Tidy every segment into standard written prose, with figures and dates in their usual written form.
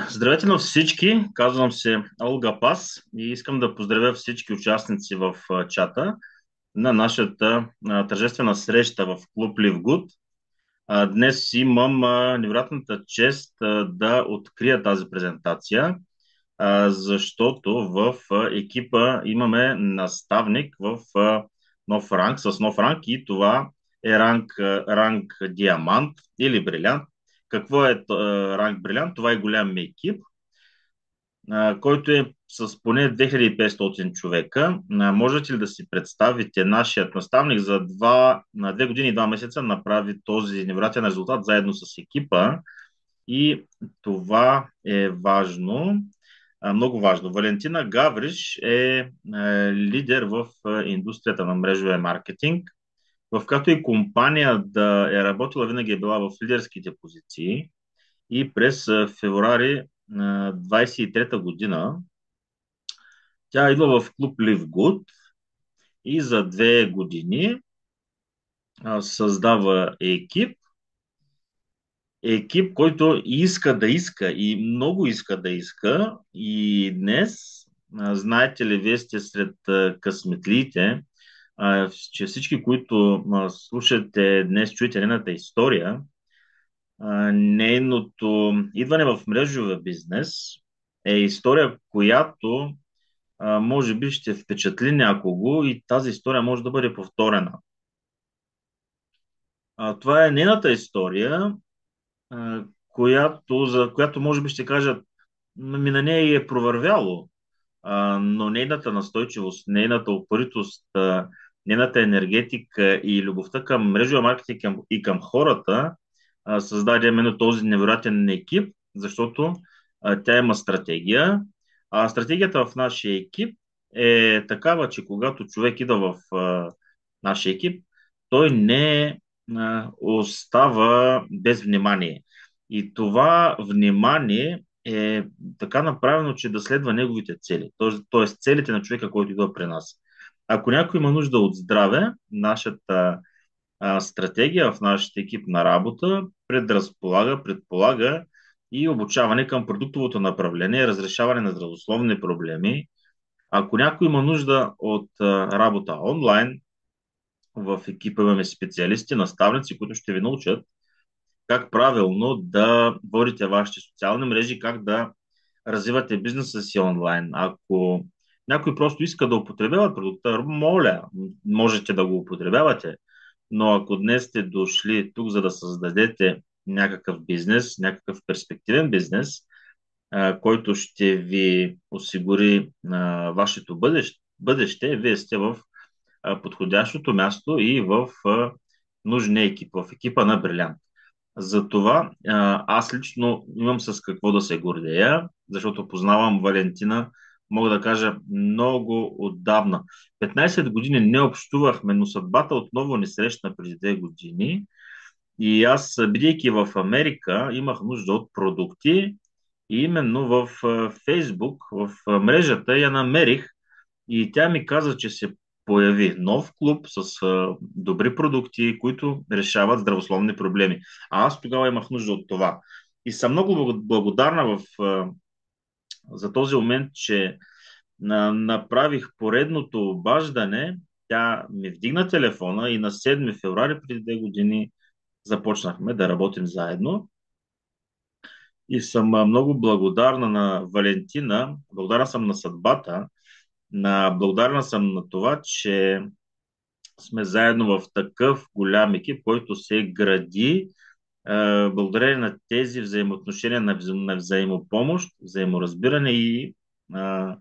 Здравейте на всички, казвам се Олга Пас и искам да поздравя всички участници в чата на нашата тържествена среща в клуб Ливгуд. Днес имам невероятната чест да открия тази презентация, защото в екипа имаме наставник в нов ранг, с нов ранг и това е ранг Диамант или Брилянт. Какво е ранг Брилянт? Това е голям екип, който е с поне 2500 човека. Можете ли да си представите нашият наставник за на 2 години и 2 месеца направи този невероятен резултат заедно с екипа и това е важно, много важно. Валентина Гавриш лидер в индустрията на мрежовия маркетинг, в като и компания да е работила, винаги е била в лидерските позиции и през февруари 23 година тя идва в клуб Live Good и за 2 години създава екип, който иска и много иска да иска. И днес, знаете ли, вие сте сред късметлиите, че всички, които слушате днес, чуете нейната история, нейното идване в мрежовия бизнес е история, която може би ще впечатли някого и тази история може да бъде повторена. Това е нейната история, за която може би ще кажат, на нея и е провървяло, но нейната настойчивост, нейната упоритост, нейната енергетика и любовта към мрежовия маркетинг и към хората създаде именно този невероятен екип, защото тя има стратегия. А стратегията в нашия екип е такава, че когато човек ида в нашия екип, той не остава без внимание. И това внимание е така направено, че да следва неговите цели, т.е. целите на човека, който идва при нас. Ако някой има нужда от здраве, нашата стратегия в нашата екип на работа предполага и обучаване към продуктовото направление, разрешаване на здравословни проблеми. Ако някой има нужда от работа онлайн, в екипа имаме специалисти, наставници, които ще ви научат как правилно да водите вашите социални мрежи, как да развивате бизнеса си онлайн. Ако някой просто иска да употребява продукта, моля, можете да го употребявате. Но ако днес сте дошли тук, за да създадете някакъв бизнес, някакъв перспективен бизнес, който ще ви осигури вашето бъдеще, вие сте в подходящото място и в нужния екип, в екипа на Брилянт. Затова аз лично имам с какво да се гордея, защото познавам Валентина, мога да кажа, много отдавна. 15 години не общувахме, но съдбата отново ни срещна преди 2 години. И аз, бидейки в Америка, имах нужда от продукти и именно в Фейсбук, в мрежата я намерих и тя ми каза, че се появи нов клуб с добри продукти, които решават здравословни проблеми. А аз тогава имах нужда от това. И съм много благодарна за този момент, че направих поредното обаждане. Тя ми вдигна телефона и на 7 феврари преди 2 години започнахме да работим заедно. И съм много благодарна на Валентина, благодарна съм на съдбата, благодарна съм на това, че сме заедно в такъв голям екип, който се гради благодарение на тези взаимоотношения на взаимопомощ, взаиморазбиране и а,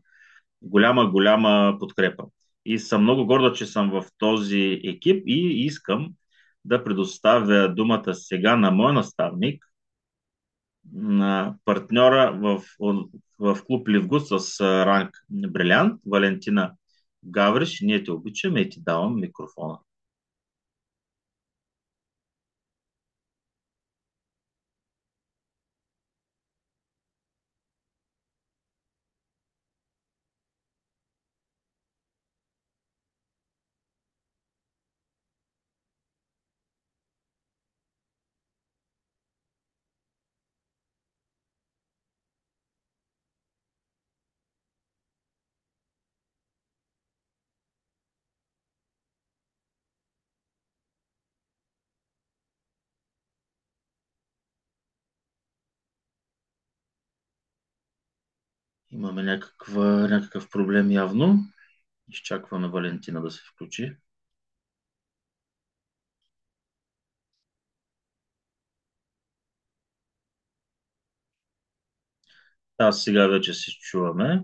голяма подкрепа. И съм много горда, че съм в този екип и искам да предоставя думата сега на мой наставник, на партньора в клуб Ливгуд с ранг Брилянт, Валентина Гавриш. Ние те обичаме и ти давам микрофона. Имаме някакъв проблем явно. Изчакваме Валентина да се включи. Сега вече се чуваме.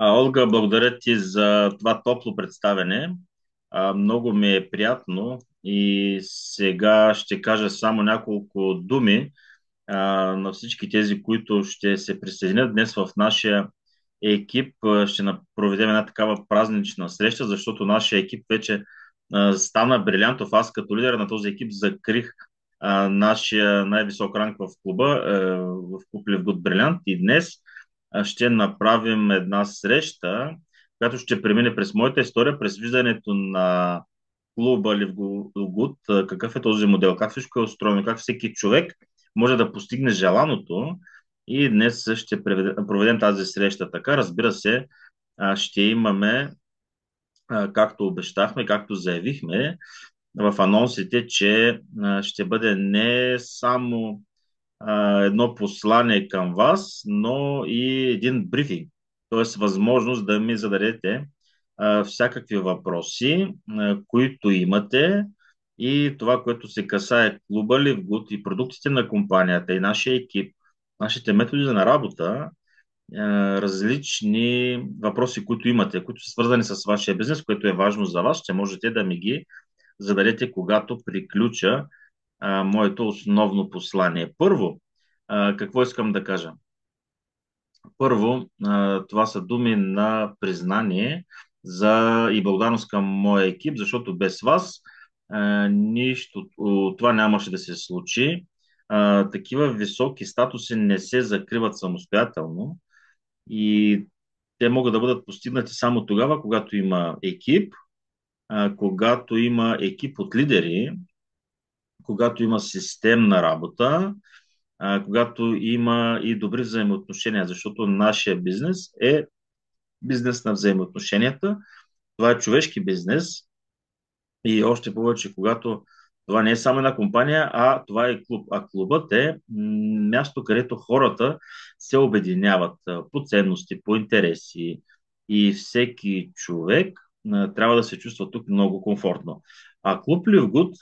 Олга, благодаря ти за това топло представене. Много ми е приятно и сега ще кажа само няколко думи на всички тези, които ще се присъединят днес в нашия екип. Ще проведем една такава празнична среща, защото нашия екип вече стана брилянтов. Аз като лидер на този екип закрих нашия най-висок ранг в клуба, в клуб Левгуд Брилянт, и днес ще направим една среща, която ще премине през моята история, през виждането на клуба Ливгуд, какъв е този модел, как всичко е устроено, как всеки човек може да постигне желаното. И днес ще проведем тази среща така. Разбира се, ще имаме, както обещахме, както заявихме в анонсите, че ще бъде не само едно послание към вас, но и един брифинг, т.е. възможност да ми зададете всякакви въпроси, които имате, и това, което се касае клуба Ливгуд и продуктите на компанията и нашия екип, нашите методи на работа, различни въпроси, които имате, които са свързани с вашия бизнес, което е важно за вас, ще можете да ми ги зададете, когато приключа моето основно послание. Първо, какво искам да кажа? Първо, това са думи на признание и благодарност към моя екип, защото без вас нищо от това нямаше да се случи. Такива високи статуси не се закриват самостоятелно и те могат да бъдат постигнати само тогава, когато има екип, когато има екип от лидери, когато има системна работа, когато има и добри взаимоотношения, защото нашия бизнес е бизнес на взаимоотношенията. Това е човешки бизнес и още повече, когато това не е само една компания, а това е клуб. А клубът е място, където хората се обединяват по ценности, по интереси, и всеки човек трябва да се чувства тук много комфортно. А клуб Ливгуд,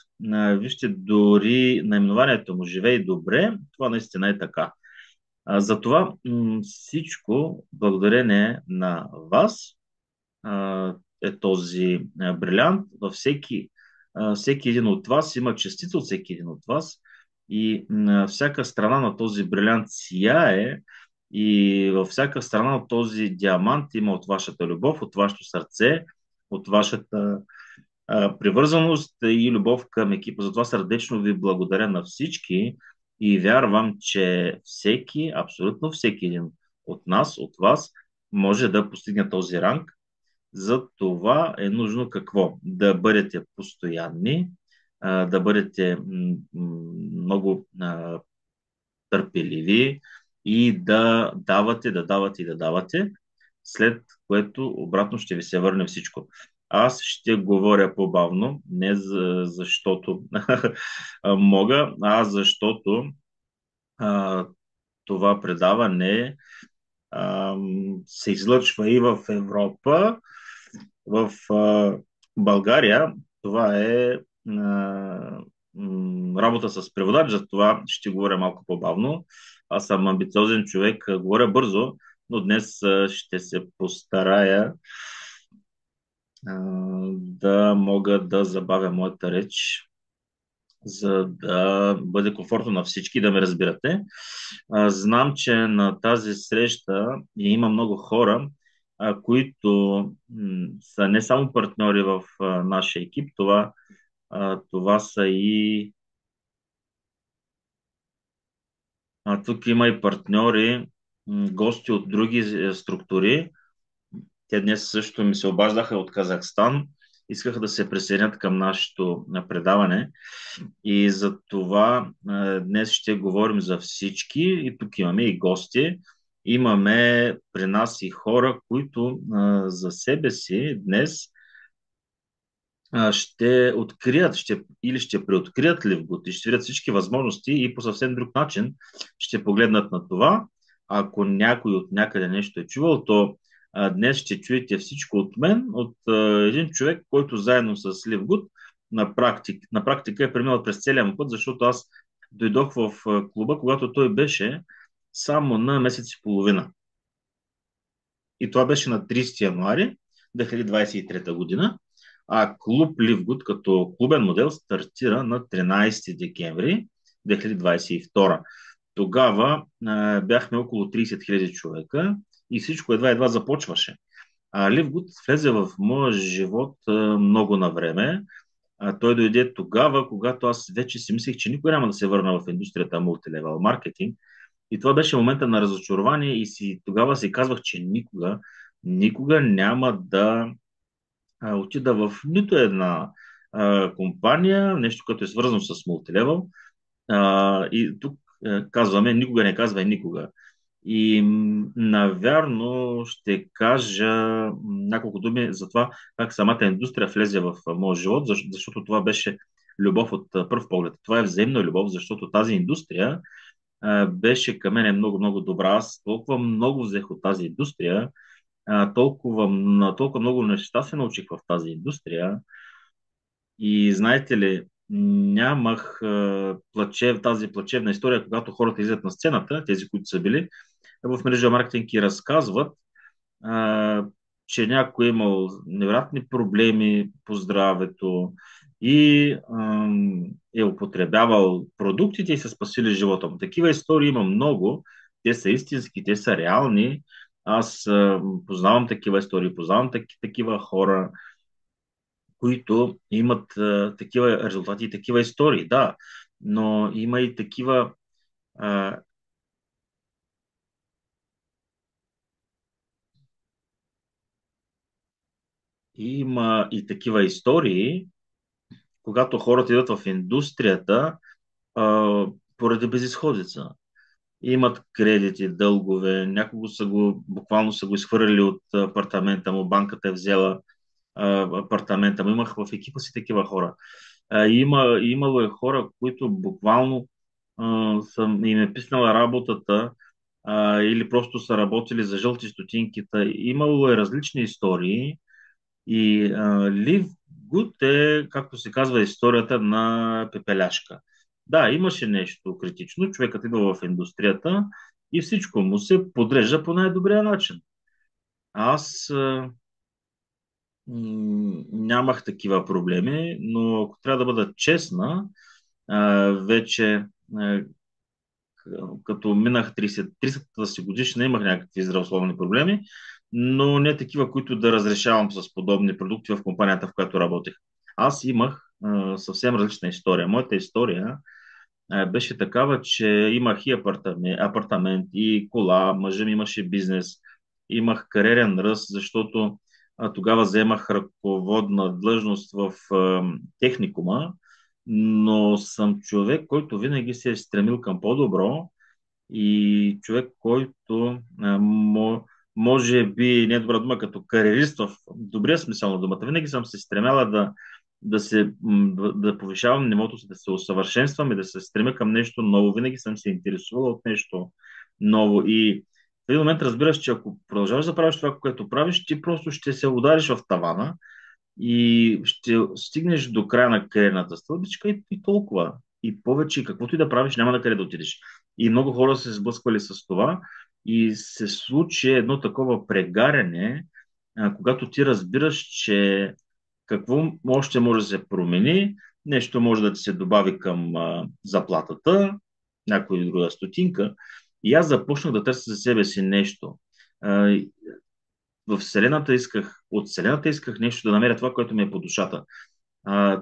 вижте, дори наименованието му "Живей добре", това наистина е така. Затова всичко благодарение на вас е този брилянт. Всеки един от вас има частица от всеки един от вас, и всяка страна на този брилянт сияе, и във всяка страна от този диамант има от вашата любов, от вашето сърце, от вашата привързаност и любов към екипа. Затова сърдечно ви благодаря на всички и вярвам, че всеки, абсолютно всеки един от нас, от вас, може да постигне този ранг. За това е нужно какво? Да бъдете постоянни, да бъдете много търпеливи и да давате, да давате и да давате, след което обратно ще ви се върне всичко. Аз ще говоря по-бавно, не защото мога, а защото а, това предаване се излъчва и в Европа, в България. Това е работа с преводач, за това ще говоря малко по-бавно. Аз съм амбициозен човек, говоря бързо, но днес ще се постарая да мога да забавя моята реч, за да бъде комфортно на всички да ме разбирате. Знам, че на тази среща има много хора, които са не само партньори в нашия екип, това са и... тук има и партньори, гости от други структури. Те днес също ми се обаждаха от Казахстан. Искаха да се присъединят към нашето предаване. И за това днес ще говорим за всички. И тук имаме и гости. Имаме при нас и хора, които за себе си днес ще открият или ще преоткрият Ливгот и ще видят всички възможности и по съвсем друг начин ще погледнат на това. Ако някой от някъде нещо е чувал, то днес ще чуете всичко от мен, от един човек, който заедно с Ливгот на практика е преминал през целия му път, защото аз дойдох в клуба, когато той беше само на месец и половина. И това беше на 30 януари 2023 година. А клуб Ливгуд като клубен модел стартира на 13 декември 2022. Тогава бяхме около 30 000 човека и всичко едва започваше. А Ливгуд влезе в моя живот много на време. Той дойде тогава, когато аз вече си мислех, че никой няма да се върна в индустрията мултилевел маркетинг. И това беше момента на разочарование и тогава си казвах, че никога няма да отида в нито една компания, нещо, което е свързано с мултилевел. И тук казваме, никога не казвай никога. И навярно ще кажа няколко думи за това как самата индустрия влезе в моя живот, защото това беше любов от пръв поглед. Това е взаимна любов, защото тази индустрия беше към мен много добра. Аз толкова много взех от тази индустрия, толкова много неща се научих в тази индустрия. И знаете ли, нямах тази плачевна история, когато хората излизат на сцената, тези, които са били в мрежа маркетинг и разказват, а, че някой е имал невероятни проблеми по здравето и е употребявал продуктите и са спасили живота му. Такива истории има много. Те са истински, те са реални. Аз познавам такива истории, познавам такива хора, които имат такива резултати и такива истории. Да, но има и такива а, има и такива истории, когато хората идват в индустрията поради безисходица. Имат кредити, дългове, някого буквално са го изхвърлили от апартамента му, банката е взела апартамента му. Имах в екипа си такива хора. Имало е хора, които буквално им е писнала работата или просто са работили за жълти стотинките. Имало е различни истории и Лив Гуд е, както се казва, историята на пепеляшка. Да, имаше нещо критично. Човекът идва в индустрията и всичко му се подрежда по най-добрия начин. Аз нямах такива проблеми, но ако трябва да бъда честна, вече като минах 30-та си годишна, имах някакви здравословни проблеми, но не такива, които да разрешавам с подобни продукти в компанията, в която работех. Аз имах съвсем различна история. Моята история беше такава, че имах и апартамент, и кола, мъжът ми имаше бизнес, имах кариерен ръст, защото тогава вземах ръководна длъжност в техникума, но съм човек, който винаги се е стремил към по-добро и човек, който може би не е добра дума като кариерист в добрия смисъл на думата. Винаги съм се стремяла да повишавам нивото си, да се усъвършенствам и да се стремя към нещо ново. Винаги съм се интересувала от нещо ново и в един момент разбираш, че ако продължаваш да правиш това, което правиш, ти просто ще се удариш в тавана и ще стигнеш до края на кариерната стълбичка и толкова. И повече, каквото и да правиш, няма на къде да отидеш. И много хора се сблъсквали с това и се случи едно такова прегаряне, когато ти разбираш, че какво още може да се промени, нещо може да ти се добави към заплатата, някоя друга стотинка. И аз започнах да търся за себе си нещо. От Вселената исках нещо да намеря това, което ми е по душата.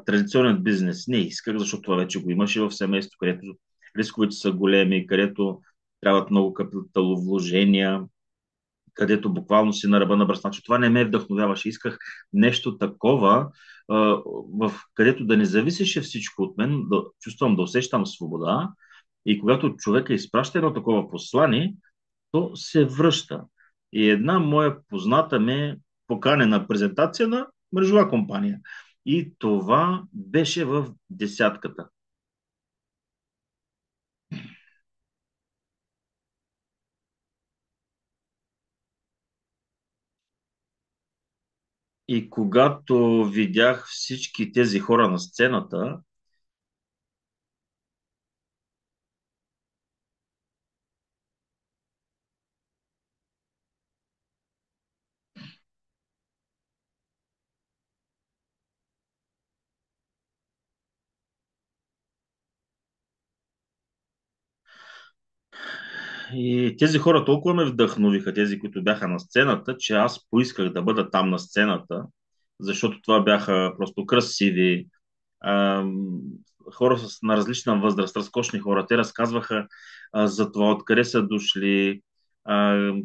Традиционен бизнес не исках, защото това вече го имаше в семейство, където рисковете са големи, където трябват много капиталовложения, където буквално си на ръба на бръснача. Това не ме вдъхновяваше. Исках нещо такова, където да не зависеше всичко от мен, да чувствам, да усещам свобода. И когато човека изпраща едно такова послание, то се връща. И една моя позната ме покане на презентация на мрежова компания. И това беше в десятката. И когато видях всички тези хора на сцената, и тези хора толкова ме вдъхновиха, тези, които бяха на сцената, че аз поисках да бъда там на сцената, защото това бяха просто красиви, ам, хора на различна възраст, разкошни хора. Те разказваха за това, откъде са дошли,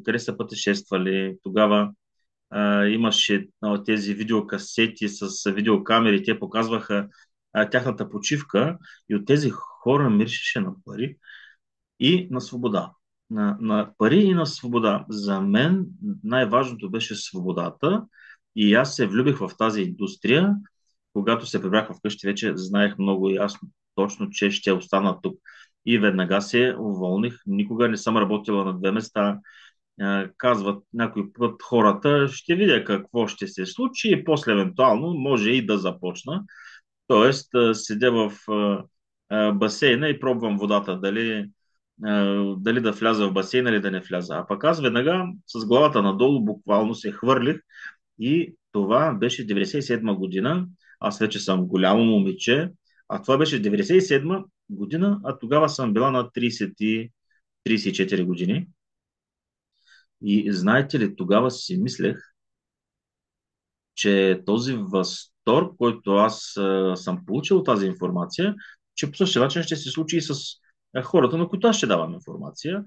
къде са пътешествали. Тогава имаше тези видеокасети с видеокамери, те показваха тяхната почивка и от тези хора миришеше на пари и на свобода. На пари и на свобода. За мен най-важното беше свободата и аз се влюбих в тази индустрия. Когато се прибрах вкъщи, вече знаех много ясно, точно, че ще остана тук. И веднага се уволних. Никога не съм работила на две места. Казват някой път хората, ще видя какво ще се случи и после евентуално може и да започна. Тоест, седя в басейна и пробвам водата, дали да вляза в басейна или да не вляза. А пък аз веднага с главата надолу буквално се хвърлих и това беше 97 година. Аз вече съм голямо момиче, а това беше 97 година, а тогава съм била на 30 и 34 години. И знаете ли, тогава си мислех, че този възторг, който аз съм получил от тази информация, че по същия начин ще се случи и с хората, на които аз ще давам информация.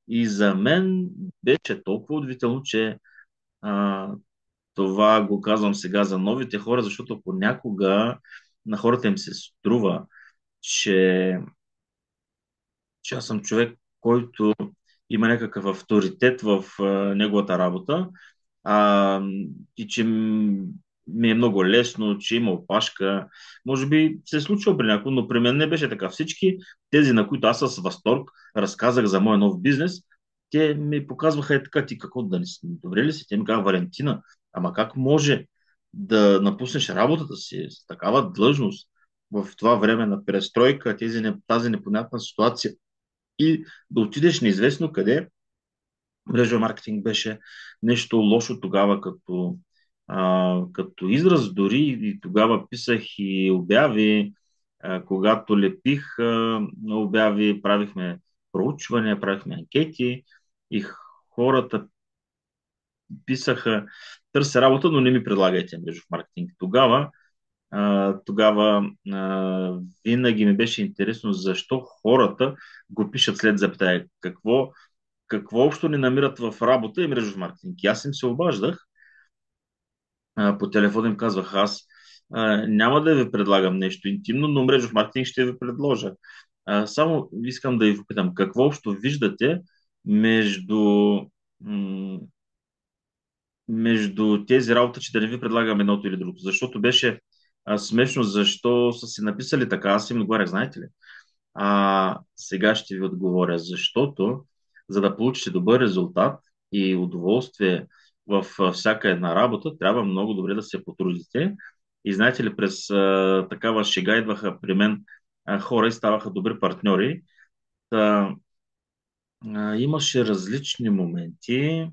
И за мен беше толкова удивително, че а, това го казвам сега за новите хора, защото понякога на хората им се струва, че, че аз съм човек, който има някакъв авторитет в неговата работа, а, и че ми е много лесно, че има опашка. Може би се е случило при някой, но при мен не беше така. Всички тези, на които аз с възторг разказах за моя нов бизнес, те ми показваха така, ти какво да не си, добре ли си? Те ми казаха, Валентина, ама как може да напуснеш работата си с такава длъжност в това време на престройка, тази непонятна ситуация и да отидеш неизвестно къде. Мрежа маркетинг беше нещо лошо тогава като израз, дори и тогава писах и обяви, когато лепих обяви, правихме проучвания, правихме анкети и хората писаха, търся работа, но не ми предлагайте мрежов маркетинг. Тогава винаги ми беше интересно защо хората го пишат след запетая. Какво общо не намират в работа и мрежов маркетинг. И аз им се обаждах, по телефон им казвах, аз няма да ви предлагам нещо интимно, но мрежов маркетинг ще ви предложа. Само искам да ви попитам, какво общо виждате между, м, между тези работи, че да не ви предлагам едното или другото? Защото беше смешно, защо са си написали така. Аз им отговарях, знаете ли? Сега ще ви отговоря, защото за да получите добър резултат и удоволствие в всяка една работа, трябва много добре да се потрудите. И знаете ли, през такава шега идваха при мен хора и ставаха добри партньори. Та, имаше различни моменти.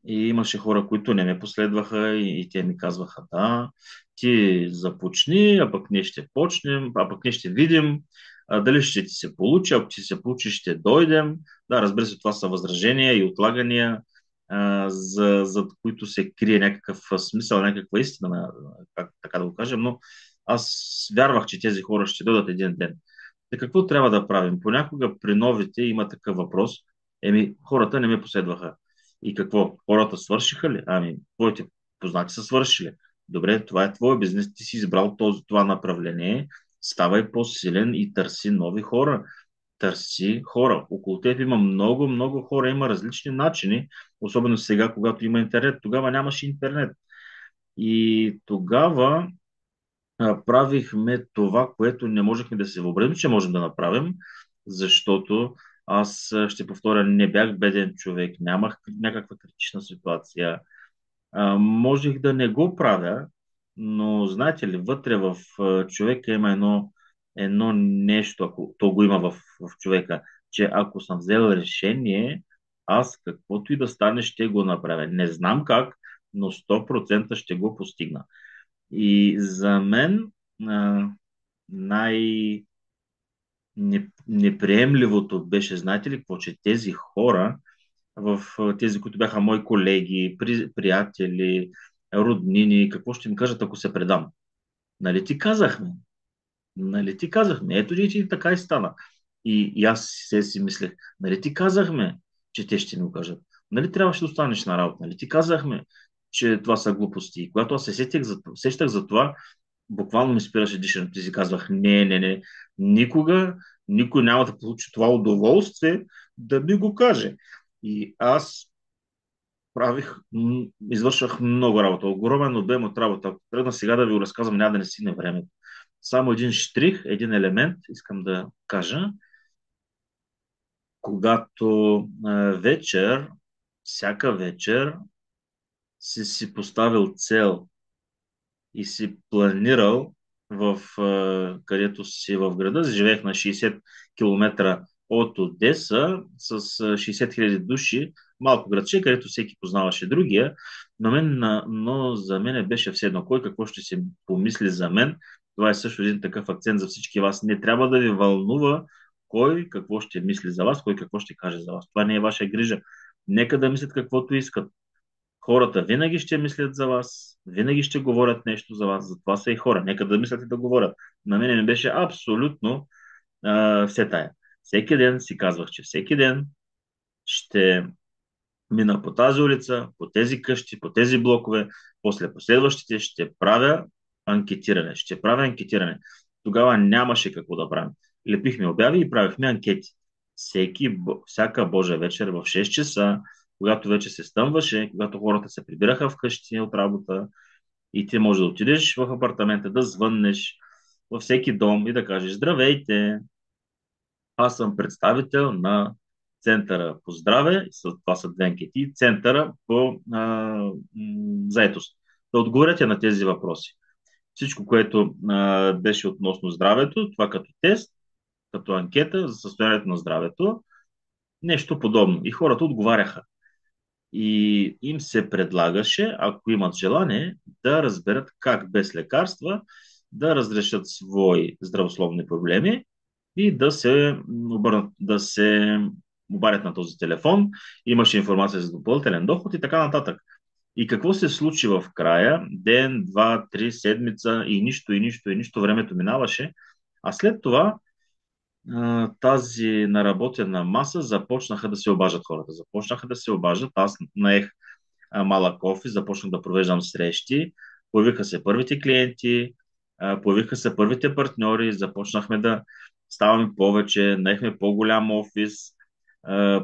И имаше хора, които не ме последваха и те ми казваха, да, ти започни, а пък ние ще почнем, а пък ние ще видим дали ще ти се получи, ако ти се получи, ще дойдем. Да, разбира се, това са възражения и отлагания, за които се крие някакъв смисъл, някаква истина, как, така да го кажем, но аз вярвах, че тези хора ще дойдат един ден. Какво трябва да правим? Понякога при новите има такъв въпрос. Хората не ме последваха. И какво? Хората свършиха ли? Твоите познати са свършили. Добре, това е твой бизнес. Ти си избрал това направление. Ставай по-силен и търси нови хора. търси хора. Около теб има много, много хора, има различни начини, особено сега, когато има интернет. Тогава нямаше интернет. И тогава правихме това, което не можехме да се въобразим, че можем да направим, защото аз ще повторя, не бях беден човек, нямах някаква критична ситуация. Можех да не го правя, но знаете ли, вътре в човека има едно нещо, ако то го има в човека, че ако съм взел решение, аз каквото и да стане, ще го направя. Не знам как, но 100% ще го постигна. И за мен а, най-неприемливото беше, знаете ли какво, че тези хора, тези, които бяха мои колеги, приятели, роднини, какво ще им кажат, ако се предам? Нали ти казахме? Нали ти казахме? Ето и така и стана. И аз си мислех, нали ти казахме, че те ще ми го кажат? Нали трябваше да останеш на работа? Нали ти казахме, че това са глупости? И когато аз сещах за това, буквално ми спираше дишането и си казвах, не, не, не, никога никой няма да получи това удоволствие да ми го каже. И аз извършвах много работа, огромен обем от работа. Ако тръгна сега да ви го разказвам, няма да не стигне времето. Само един штрих, един елемент, искам да кажа. Когато вечер, всяка вечер си поставил цел и си планирал където си в града, живеех на 60 км от Одеса с 60 хиляди души, малко градче, където всеки познаваше другия, но за мен беше все едно. Кой какво ще си помисли за мен? Това е също един такъв акцент за всички вас. Не трябва да ви вълнува кой какво ще мисли за вас, кой какво ще каже за вас. Това не е ваша грижа. Нека да мислят каквото искат. Хората винаги ще мислят за вас, винаги ще говорят нещо за вас, затова са и хора. Нека да мислят и да говорят. На мен ми беше абсолютно все тая. Всеки ден си казвах, че всеки ден ще мина по тази улица, по тези къщи, по тези блокове, после последващите ще правя анкетиране. Ще правя анкетиране. Тогава нямаше какво да правим. Лепихме обяви и правихме анкети. Всяка Божа вечер в 6 часа, когато вече се стъмваше, когато хората се прибираха вкъщи от работа и ти може да отидеш в апартамента, да звъннеш във всеки дом и да кажеш: здравейте, аз съм представител на Центъра по здраве, това са две анкети, Центъра по заетост. Да отговорите на тези въпроси. Всичко, което беше относно здравето, това като тест, като анкета за състоянието на здравето, нещо подобно. И хората отговаряха. И им се предлагаше, ако имат желание, да разберат как без лекарства да разрешат свои здравословни проблеми и да се обадят на този телефон. Имаше информация за допълнителен доход и така нататък. И какво се случи в края? Ден, два, три, седмица и нищо, и нищо, и нищо. Времето минаваше. А след това тази наработена маса започнаха да се обажат хората. Започнаха да се обажат. Аз наех малък офис, започнах да провеждам срещи. Появиха се първите клиенти, появиха се първите партньори, започнахме да ставаме повече, наехме по-голям офис,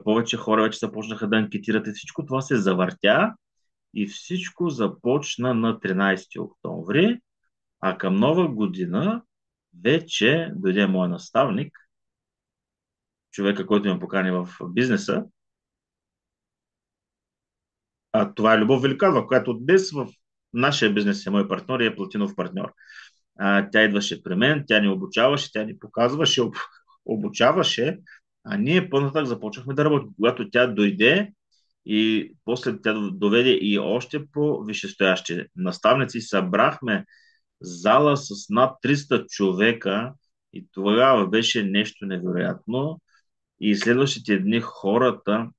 повече хора вече започнаха да анкетират и всичко това се завъртя и всичко започна на 13 октомври, а към нова година вече дойде мой наставник, човека, който ме покани в бизнеса. Това е Любов Великанова, която днес в нашия бизнес е мой партньор и е платинов партньор. Тя идваше при мен, тя ни обучаваше, тя ни показваше, обучаваше, а ние по-нататък започнахме да работим. Когато тя дойде и после тя доведе и още по-висшестоящи наставници, събрахме зала с над 300 човека и тогава беше нещо невероятно. И следващите дни хората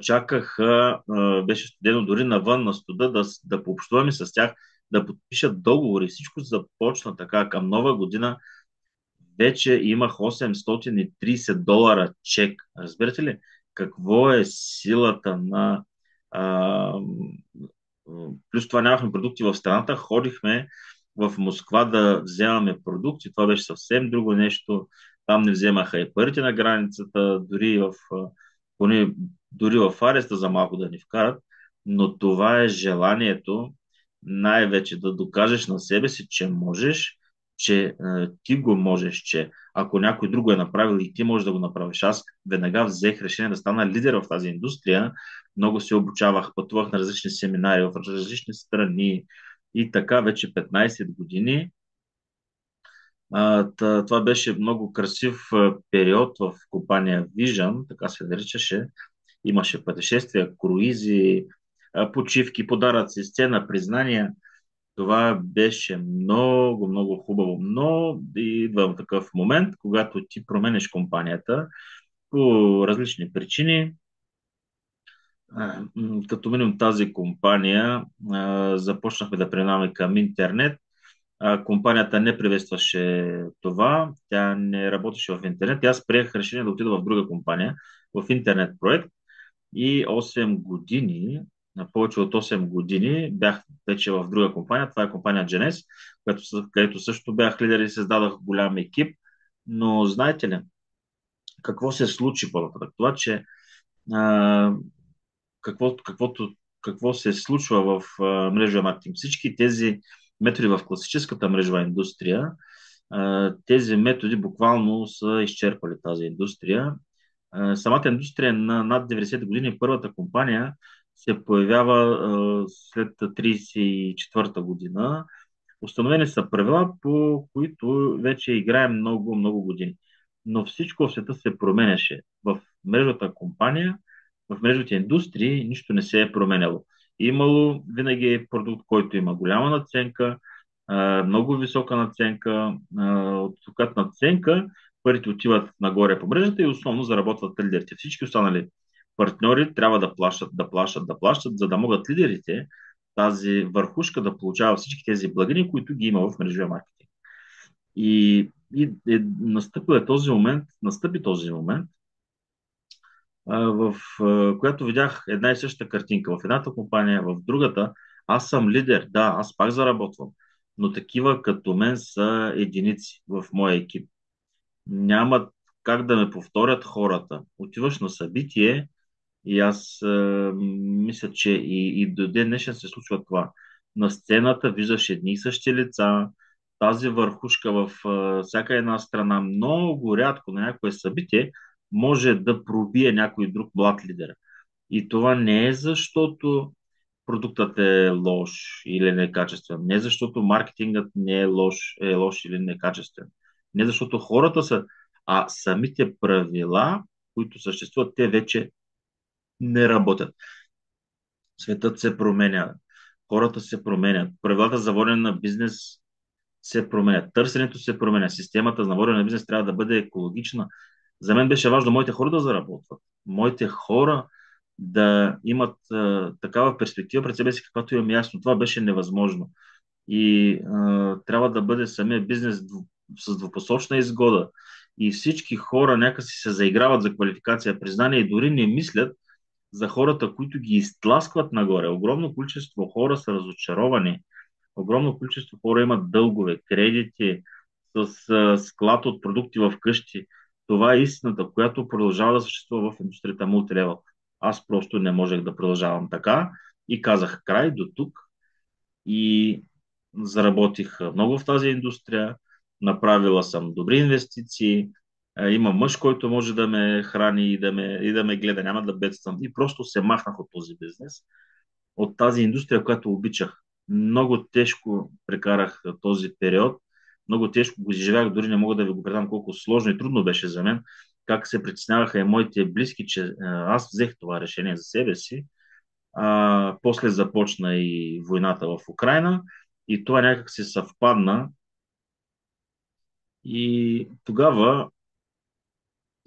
чакаха, беше студено дори навън на студа, да пообщуваме с тях, да подпишат договори. Всичко започна така. Към нова година вече имах $830 чек. Разбирате ли? Какво е силата на... А, плюс това нямахме продукти в страната. Ходихме в Москва да вземаме продукти. Това беше съвсем друго нещо. Там не вземаха и парите на границата, поне, дори в ареста за малко да ни вкарат, но това е желанието най-вече да докажеш на себе си, че можеш, че ти го можеш, че ако някой друг го е направил и ти можеш да го направиш. Аз веднага взех решение да стана лидер в тази индустрия. Много се обучавах, пътувах на различни семинари в различни страни и така вече 15 години. Това беше много красив период в компания Vision, така се наричаше. Имаше пътешествия, круизи, почивки, подаръци, сцена, признания. Това беше много, много хубаво. Но идва в такъв момент, когато ти променеш компанията по различни причини. Като минем тази компания, започнахме да преминаваме към интернет. Компанията не приветстваше това. Тя не работеше в интернет. Аз приех решение да отида в друга компания, в интернет проект. И 8 години, на повече от 8 години, бях вече в друга компания. Това е компания Genes, където също бях лидер и създадах голям екип. Но знаете ли, какво се случи по-нататък? Това, че а, какво, каквото, какво се случва в мрежовия маркетинг. Всички тези методи в класическата мрежова индустрия, тези методи буквално са изчерпали тази индустрия. Самата индустрия е на над 90 години. Първата компания се появява след 34-та година. Установени са правила, по които вече играем много, много години. Но всичко в света се променяше. В мрежата компания, в мрежовите индустрии нищо не се е променяло. Имало винаги продукт, който има голяма надценка, много висока надценка. От която надценка парите отиват нагоре по мрежата и основно заработват лидерите. Всички останали партньори трябва да плащат, да плащат, да плащат, за да могат лидерите, тази върхушка, да получава всички тези благини, които ги има в мрежовия маркетинг. Настъпи този момент, в която видях една и съща картинка. В едната компания, в другата, аз съм лидер, да, аз пак заработвам, но такива като мен са единици в моя екип. Нямат как да ме повторят хората. Отиваш на събитие и аз мисля, че и до ден днешен се случва това. На сцената виждаш едни и същи лица, тази върхушка в всяка една страна, много рядко на някое събитие може да пробие някой друг млад лидер. И това не е защото продуктът е лош или некачествен, не защото маркетингът не е лош или некачествен, не защото хората са, а самите правила, които съществуват, те вече не работят. Светът се променя, хората се променят, правилата за водене на бизнес се променят, търсенето се променя, системата за водене на бизнес трябва да бъде екологична. За мен беше важно моите хора да заработват, моите хора да имат такава перспектива пред себе си, каквато имам ясно. Това беше невъзможно. И трябва да бъде самия бизнес с двупосочна изгода. И всички хора някакси се заиграват за квалификация, признание и дори не мислят за хората, които ги изтласкват нагоре. Огромно количество хора са разочаровани. Огромно количество хора имат дългове, кредити с склад от продукти в къщи. Това е истината, която продължава да съществува в индустрията мултилевел. Аз просто не можех да продължавам така и казах край до тук и заработих много в тази индустрия. Направила съм добри инвестиции. Има мъж, който може да ме храни и да ме гледа, няма да бедствам. И просто се махнах от този бизнес, от тази индустрия, която обичах. Много тежко прекарах този период. Много тежко го изживях, дори не мога да ви го предам колко сложно и трудно беше за мен. Как се притесняваха и моите близки, че аз взех това решение за себе си. После започна и войната в Украина и това някак се съвпадна. И тогава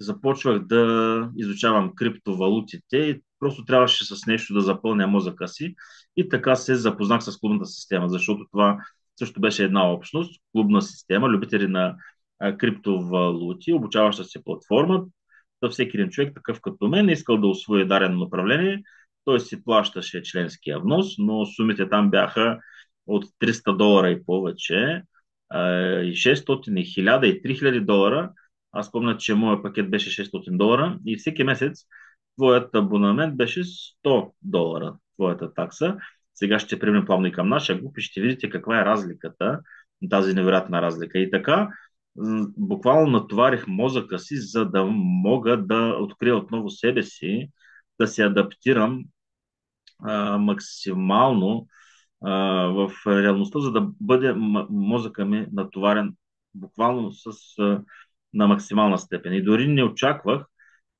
започвах да изучавам криптовалутите и просто трябваше с нещо да запълня мозъка си. И така се запознах с клубната система, защото това също беше една общност, клубна система, любители на криптовалути, обучаваща се платформа. За всеки един човек, такъв като мен, искал да усвои дарено направление, той си плащаше членския внос, но сумите там бяха от $300 и повече, и 600, и 1000, и $3000. Аз помня, че моят пакет беше 600 долара и всеки месец твоят абонамент беше 100 долара, твоята такса. Сега ще преминем плавно и към нашия груп и ще видите каква е разликата, тази невероятна разлика. И така, буквално натоварих мозъка си, за да мога да открия отново себе си, да се адаптирам максимално в реалността, за да бъде мозъка ми натоварен буквално на максимална степен. И дори не очаквах,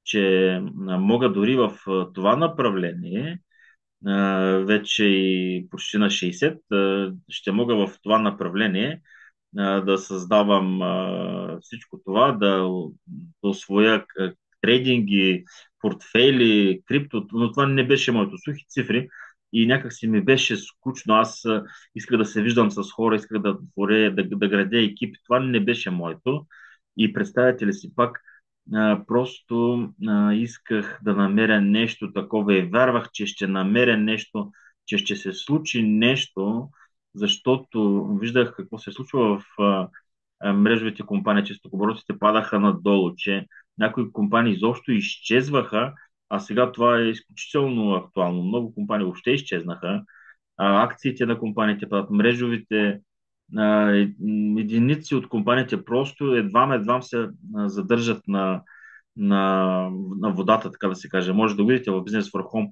че мога дори в това направление, вече и почти на 60, ще мога в това направление да създавам всичко това, да освоя трейдинги, портфейли, крипто, но това не беше моето. Сухи цифри и някак си ми беше скучно. Аз исках да се виждам с хора, исках да творя, да градя екипи. Това не беше моето. И представете ли си пак, просто исках да намеря нещо такова и вярвах, че ще намеря нещо, че ще се случи нещо, защото виждах какво се случва в мрежовите компании, че стокоборотите падаха надолу, че някои компании изобщо изчезваха, а сега това е изключително актуално. Много компании въобще изчезнаха, акциите на компаниите падат, мрежовите единици от компаниите просто едвам се задържат на, на водата, така да се каже. Може да видите в Business for Home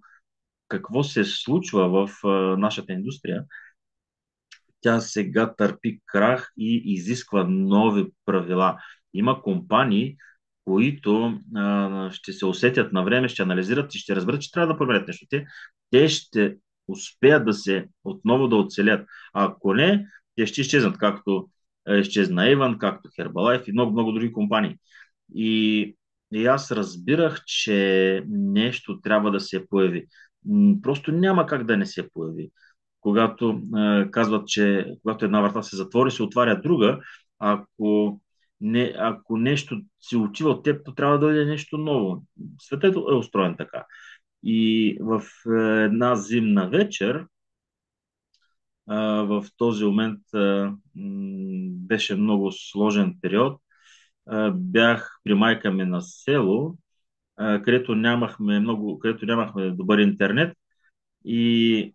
какво се случва в нашата индустрия. Тя сега търпи крах и изисква нови правила. Има компании, които ще се усетят на време, ще анализират и ще разберат, че трябва да променят нещо. Те ще успеят отново да оцелят. А ако не, те ще изчезнат, както изчезна Иван, както Herbalife и много, много други компании. И, и аз разбирах, че нещо трябва да се появи. Просто няма как да не се появи. Когато казват, че когато една врата се затвори, се отваря друга. Ако нещо се отива от теб, то трябва да дойде нещо ново. Светът е устроен така. И в една зимна вечер, в този момент беше много сложен период. Бях при майка ми на село, където нямахме добър интернет и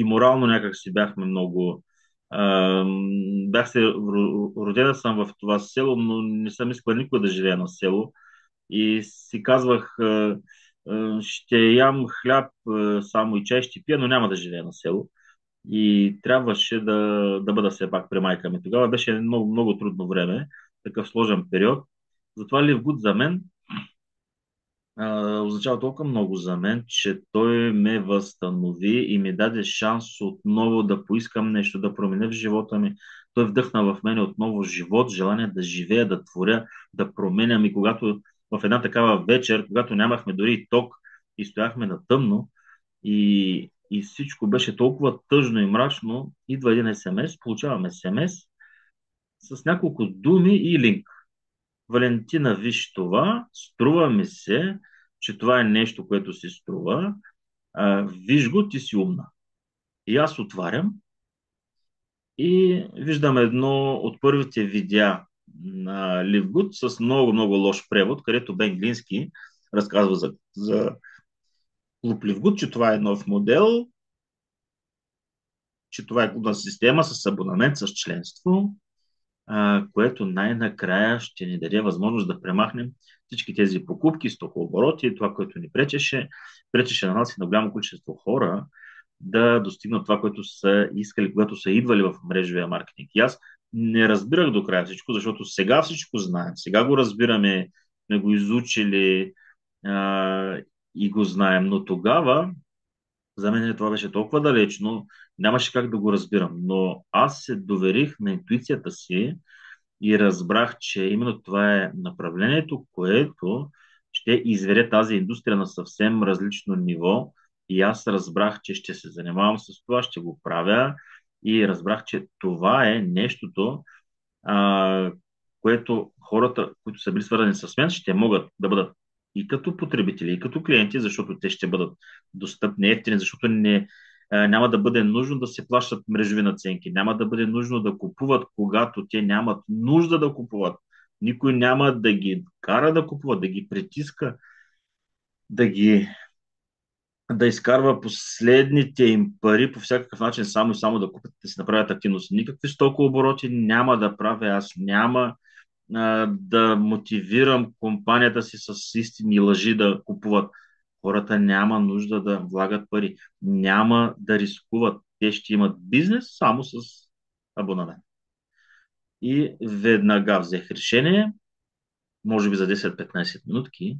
морално някак си бяхме много. Родена съм в това село, но не съм искал никога да живея на село. И си казвах, ще ям хляб само и чай ще пия, но няма да живея на село. И трябваше да бъда все пак при майка ми. Тогава беше много, много трудно време, такъв сложен период. Затова Ливгуд за мен означава толкова много за мен, че той ме възстанови и ми даде шанс отново да поискам нещо, да променя в живота ми. Той вдъхна в мене отново живот, желание да живея, да творя, да променям. И когато в една такава вечер, когато нямахме дори и ток и стояхме на тъмно и всичко беше толкова тъжно и мрачно, идва един СМС, получаваме СМС с няколко думи и линк. Валентина, виж това, струва ми се, че това е нещо, което си струва. Виж го, ти си умна. И аз отварям и виждам едно от първите видеа на Ливгуд с много, много лош превод, където Бен Глински разказва за клуб Ливгуд, че това е нов модел, че това е клубна система с абонамент, с членство, което най-накрая ще ни даде възможност да премахнем всички тези покупки, стокообороти, това, което ни пречеше на нас и на голямо количество хора да достигнат това, което са искали, когато са идвали в мрежовия маркетинг. И аз не разбирах до края всичко, защото сега всичко знаем, сега го разбираме, сме го изучили и го знаем, но тогава за мен това беше толкова далечно, нямаше как да го разбирам. Но аз се доверих на интуицията си и разбрах, че именно това е направлението, което ще изведе тази индустрия на съвсем различно ниво. И аз разбрах, че ще се занимавам с това, ще го правя и разбрах, че това е нещото, а, което хората, които са били свързани с мен, ще могат да бъдат и като потребители, и като клиенти, защото те ще бъдат достъпни, ефтини, защото няма да бъде нужно да се плащат мрежови наценки, няма да бъде нужно да купуват, когато те нямат нужда да купуват, Никой няма да ги кара да купуват, да ги притиска, да ги да изкарва последните им пари по всякакъв начин, само и само да купят, да си направят активност. Никакви стокообороти няма да правя, аз няма да мотивирам компанията си с истини и лъжи да купуват. Хората няма нужда да влагат пари, няма да рискуват. Те ще имат бизнес само с абонамент. И веднага взех решение, може би за 10-15 минутки,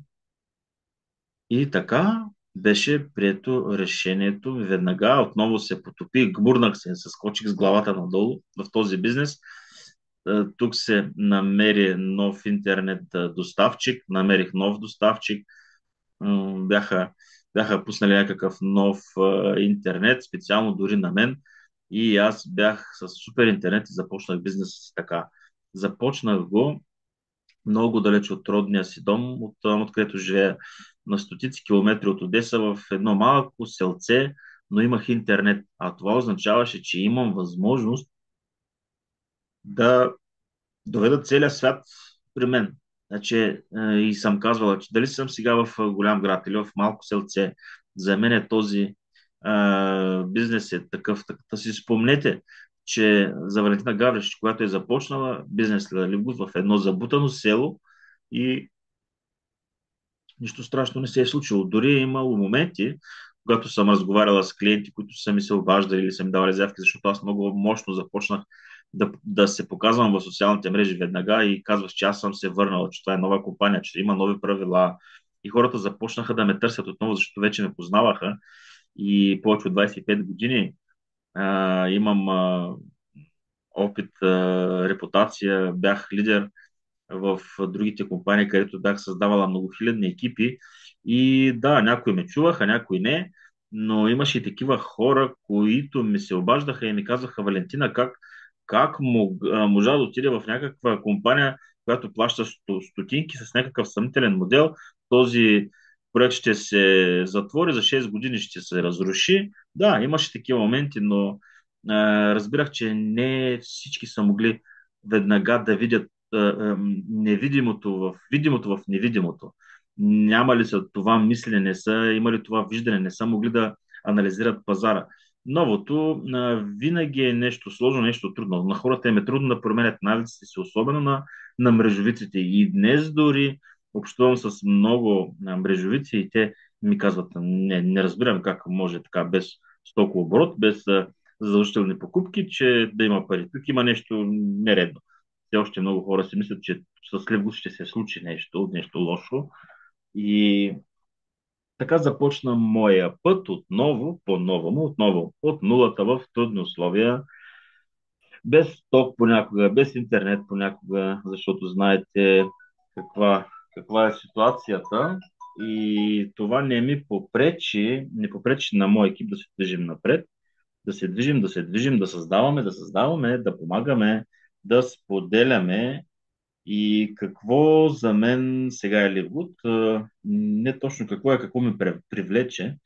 и така беше прието решението. Веднага отново се потопих, гмурнах се, се скочих с главата надолу в този бизнес. Тук се намери нов интернет доставчик, намерих нов доставчик, бяха, бяха пуснали някакъв нов интернет, специално дори на мен. И аз бях с супер интернет и започнах бизнеса си така. Започнах го много далеч от родния си дом, от там, откъдето живея на стотици километри от Одеса, в едно малко селце, но имах интернет. А това означаваше, че имам възможност да доведа целия свят при мен. Значи, и съм казвала, че дали съм сега в голям град или в малко селце, за мен е този бизнес е такъв. Да си спомнете, че за Валентина Гавриш, когато е започнала бизнес Лилибут в едно забутано село, и нищо страшно не се е случило. Дори е имало моменти, когато съм разговаряла с клиенти, които са ми се обаждали или са ми давали заявки, защото аз много мощно започнах да се показвам в социалните мрежи веднага и казвах, че аз съм се върнала, че това е нова компания, че има нови правила. И хората започнаха да ме търсят отново, защото вече ме познаваха и повече от 25 години имам опит, репутация, бях лидер в другите компании, където бях създавала многохилядни екипи. И да, някои ме чуваха, някои не, но имаше и такива хора, които ми се обаждаха и ми казваха: Валентина, можа да отиде в някаква компания, която плаща стотинки с някакъв съмнителен модел. Този проект ще се затвори, за 6 години ще се разруши. Да, имаше такива моменти, но разбирах, че не всички са могли веднага да видят невидимото в видимото в невидимото. Няма ли са това мислене, не са имали това виждане, не са могли да анализират пазара. Новото винаги е нещо сложно, нещо трудно. На хората им е трудно да променят навиците си, особено на мрежовиците. И днес дори общувам с много мрежовици и те ми казват: не разбирам как може така без стокооборот, без задължителни покупки, че да има пари. Тук има нещо нередно. Все още много хора си мислят, че с Левгус ще се случи нещо лошо. И така започна моя път отново, по-новому, отново от нулата в трудни условия, без ток понякога, без интернет понякога, защото знаете каква е ситуацията. И това не попречи на моя екип да се движим напред, да създаваме, да помагаме, да споделяме. И какво за мен сега е Ливгуд? Не точно какво е, какво ме привлече,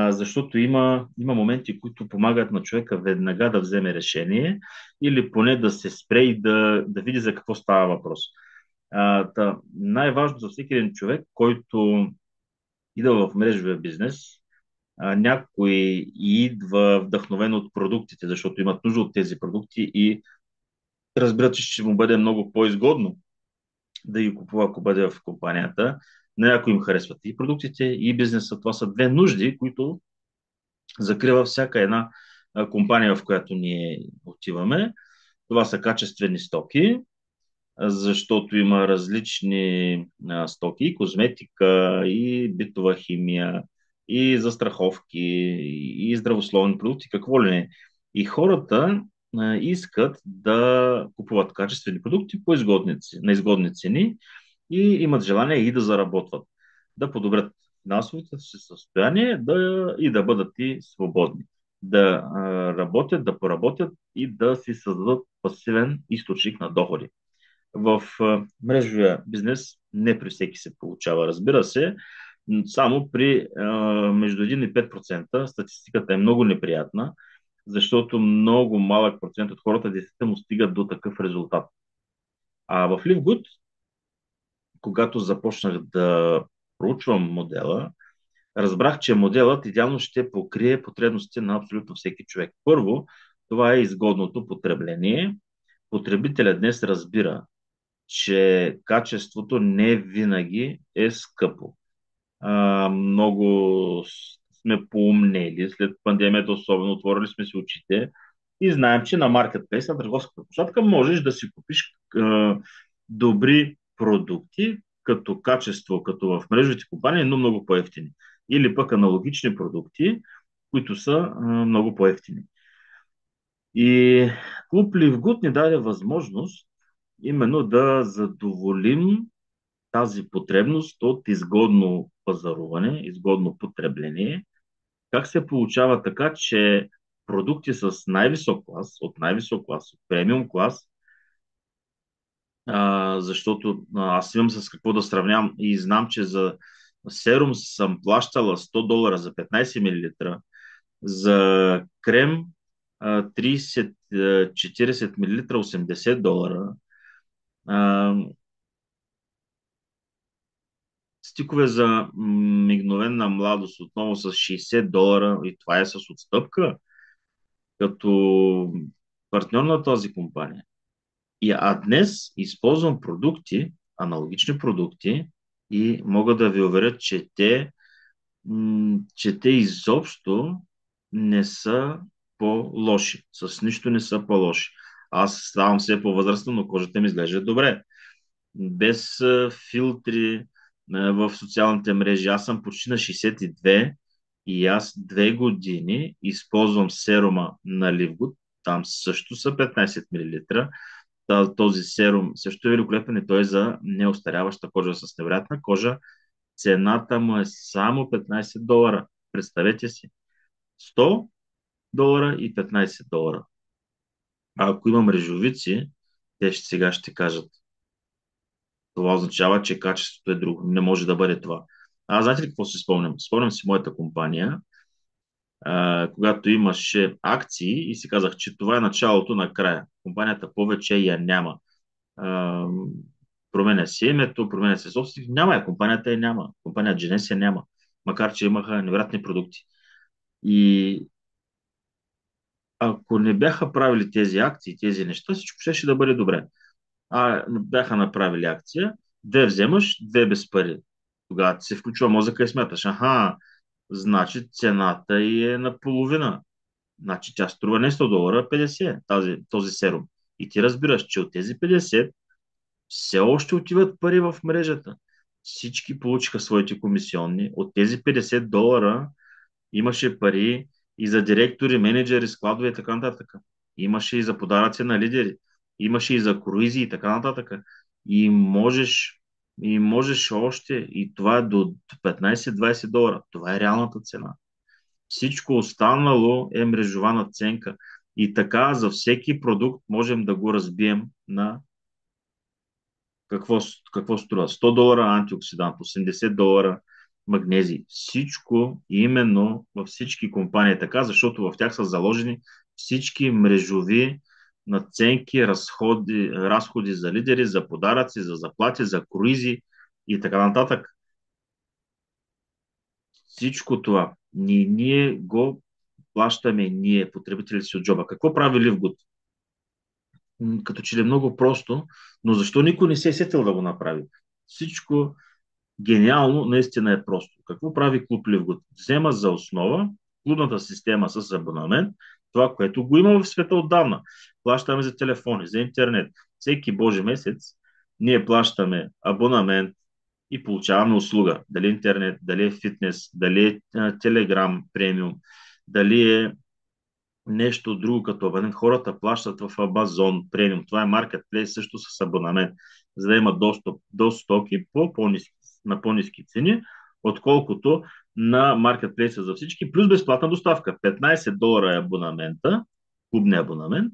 защото има моменти, които помагат на човека веднага да вземе решение или поне да се спре и да види за какво става въпрос. Най-важно за всеки един човек, който идва в мрежовия бизнес, някой идва вдъхновен от продуктите, защото имат нужда от тези продукти и разбират, че ще му бъде много по-изгодно да ги купува, ако бъде в компанията. На някои им харесват и продуктите, и бизнеса. Това са две нужди, които закрива всяка една компания, в която ние отиваме. Това са качествени стоки, защото има различни стоки: козметика, и битова химия, и застраховки, и здравословни продукти, какво ли не. И хората искат да купуват качествени продукти на изгодни цени и имат желание и да заработват, да подобрят финансовото си състояние, и да бъдат и свободни. Да работят, да поработят и да си създадат пасивен източник на доходи. В мрежовия бизнес не при всеки се получава, разбира се, само при между 1 и 5%. Статистиката е много неприятна, защото много малък процент от хората действително стигат до такъв резултат. А в LiveGood, когато започнах да проучвам модела, разбрах, че моделът идеално ще покрие потребностите на абсолютно всеки човек. Първо, това е изгодното потребление. Потребителят днес разбира, че качеството не винаги е скъпо. Много сме поумнели след пандемията, особено отворили сме си очите и знаем, че на маркетплейс, на търговската площадка, можеш да си купиш добри продукти, като качество, като в мрежовите компании, но много по-ефтини. Или пък аналогични продукти, които са много по-ефтини. И Клуб Ливгуд ни даде възможност именно да задоволим тази потребност от изгодно пазаруване, изгодно потребление. Как се получава така, че продукти с най-висок клас, от премиум клас, защото аз имам с какво да сравнявам и знам, че за серум съм плащала $100 за 15 мл, за крем 30-40 мл $80, стикове за мигновена младост отново с $60 и това е с отстъпка, като партньор на тази компания. Днес използвам продукти, аналогични продукти и мога да ви уверя, че те изобщо не са по-лоши. С нищо не са по-лоши. Аз ставам все по-възрастен, но кожата ми изглежда добре. Без филтри в социалните мрежи. Аз съм почти на 62 и аз 2 години използвам серума на Ливгуд. Там също са 15 мл. Този серум също е великолепен и той е за неостаряваща кожа с невероятна кожа. Цената му е само $15. Представете си. $100 и $15. А ако има мрежовици, те сега ще кажат. Това означава, че качеството е друго. Не може да бъде това. Знаете ли какво си спомням? Спомням си моята компания, когато имаше акции и си казах, че това е началото на края. Компанията повече я няма. А, променя се името, променя се собственик. Няма я. Компанията я няма. Компания Genesis я няма. Макар, че имаха невероятни продукти. И ако не бяха правили тези акции, тези неща, всичко ще да бъде добре. Бяха направили акция, две вземаш, две без пари. Тогава ти се включва мозъка и смяташ, значи цената й е наполовина. Значи тя струва не $100, а 50, този серум. И ти разбираш, че от тези 50 все още отиват пари в мрежата. Всички получиха своите комисионни. От тези $50 имаше пари и за директори, менеджери, складове и така нататък. Имаше и за подаръци на лидери. Имаше и за круизи и така нататък. И можеш, и можеш още, и това е до $15-20. Това е реалната цена. Всичко останало е мрежова надценка. И така за всеки продукт можем да го разбием на какво, какво струва. $100 антиоксидант, $80 магнезий. Всичко именно във всички компании е така, защото в тях са заложени всички мрежови надценки, разходи за лидери, за подаръци, за заплати, за круизи и така нататък. Всичко това ние го плащаме ние, потребители си от джоба. Какво прави Ливгуд? Като че ли е много просто, но защо никой не се е сетил да го направи? Всичко гениално наистина е просто. Какво прави Клуб Ливгуд? Взема за основа клубната система с абонамент, това, което го има в света отдавна. Плащаме за телефони, за интернет. Всеки Божи месец ние плащаме абонамент и получаваме услуга. Дали интернет, дали е фитнес, дали е телеграм премиум, дали е нещо друго като абонент. Хората плащат в Амазон премиум. Това е маркетплейс също с абонамент, за да има достъп до стоки на по-низки цени, отколкото на маркетплейса за всички, плюс безплатна доставка. $15 е абонамента, клубния абонамент,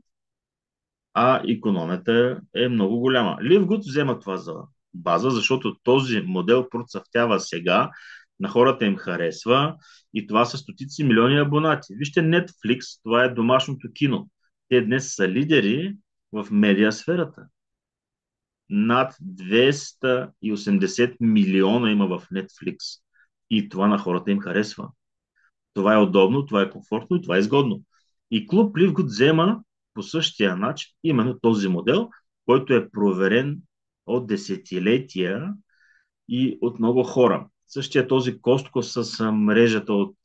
а икономията е много голяма. Livgood взема това за база, защото този модел процъфтява сега, на хората им харесва и това са стотици милиони абонати. Вижте Netflix, това е домашното кино. Те днес са лидери в медиасферата. Над 280 милиона има в Netflix. И това на хората им харесва. Това е удобно, това е комфортно и това е изгодно. И Клуб Ливгод взема по същия начин именно този модел, който е проверен от десетилетия и от много хора. Същия този Костко с мрежата от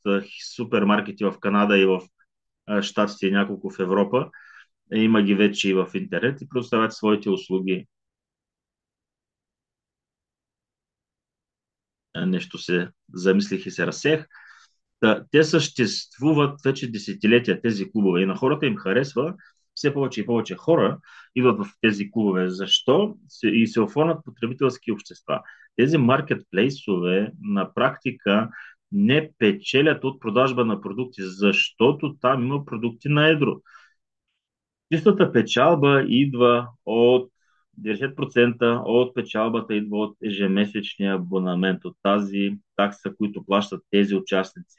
супермаркети в Канада и в Щатите и няколко в Европа, има ги вече и в интернет и предоставят своите услуги. Нещо се замислих и се разсех. Те съществуват вече десетилетия, тези клубове, и на хората им харесва. Все повече и повече хора идват в тези клубове. Защо? И се оформят потребителски общества. Тези маркетплейсове на практика не печелят от продажба на продукти, защото там има продукти на едро. Чистата печалба идва от 90% от печалбата идва от ежемесечния абонамент, от тази такса, които плащат тези участници.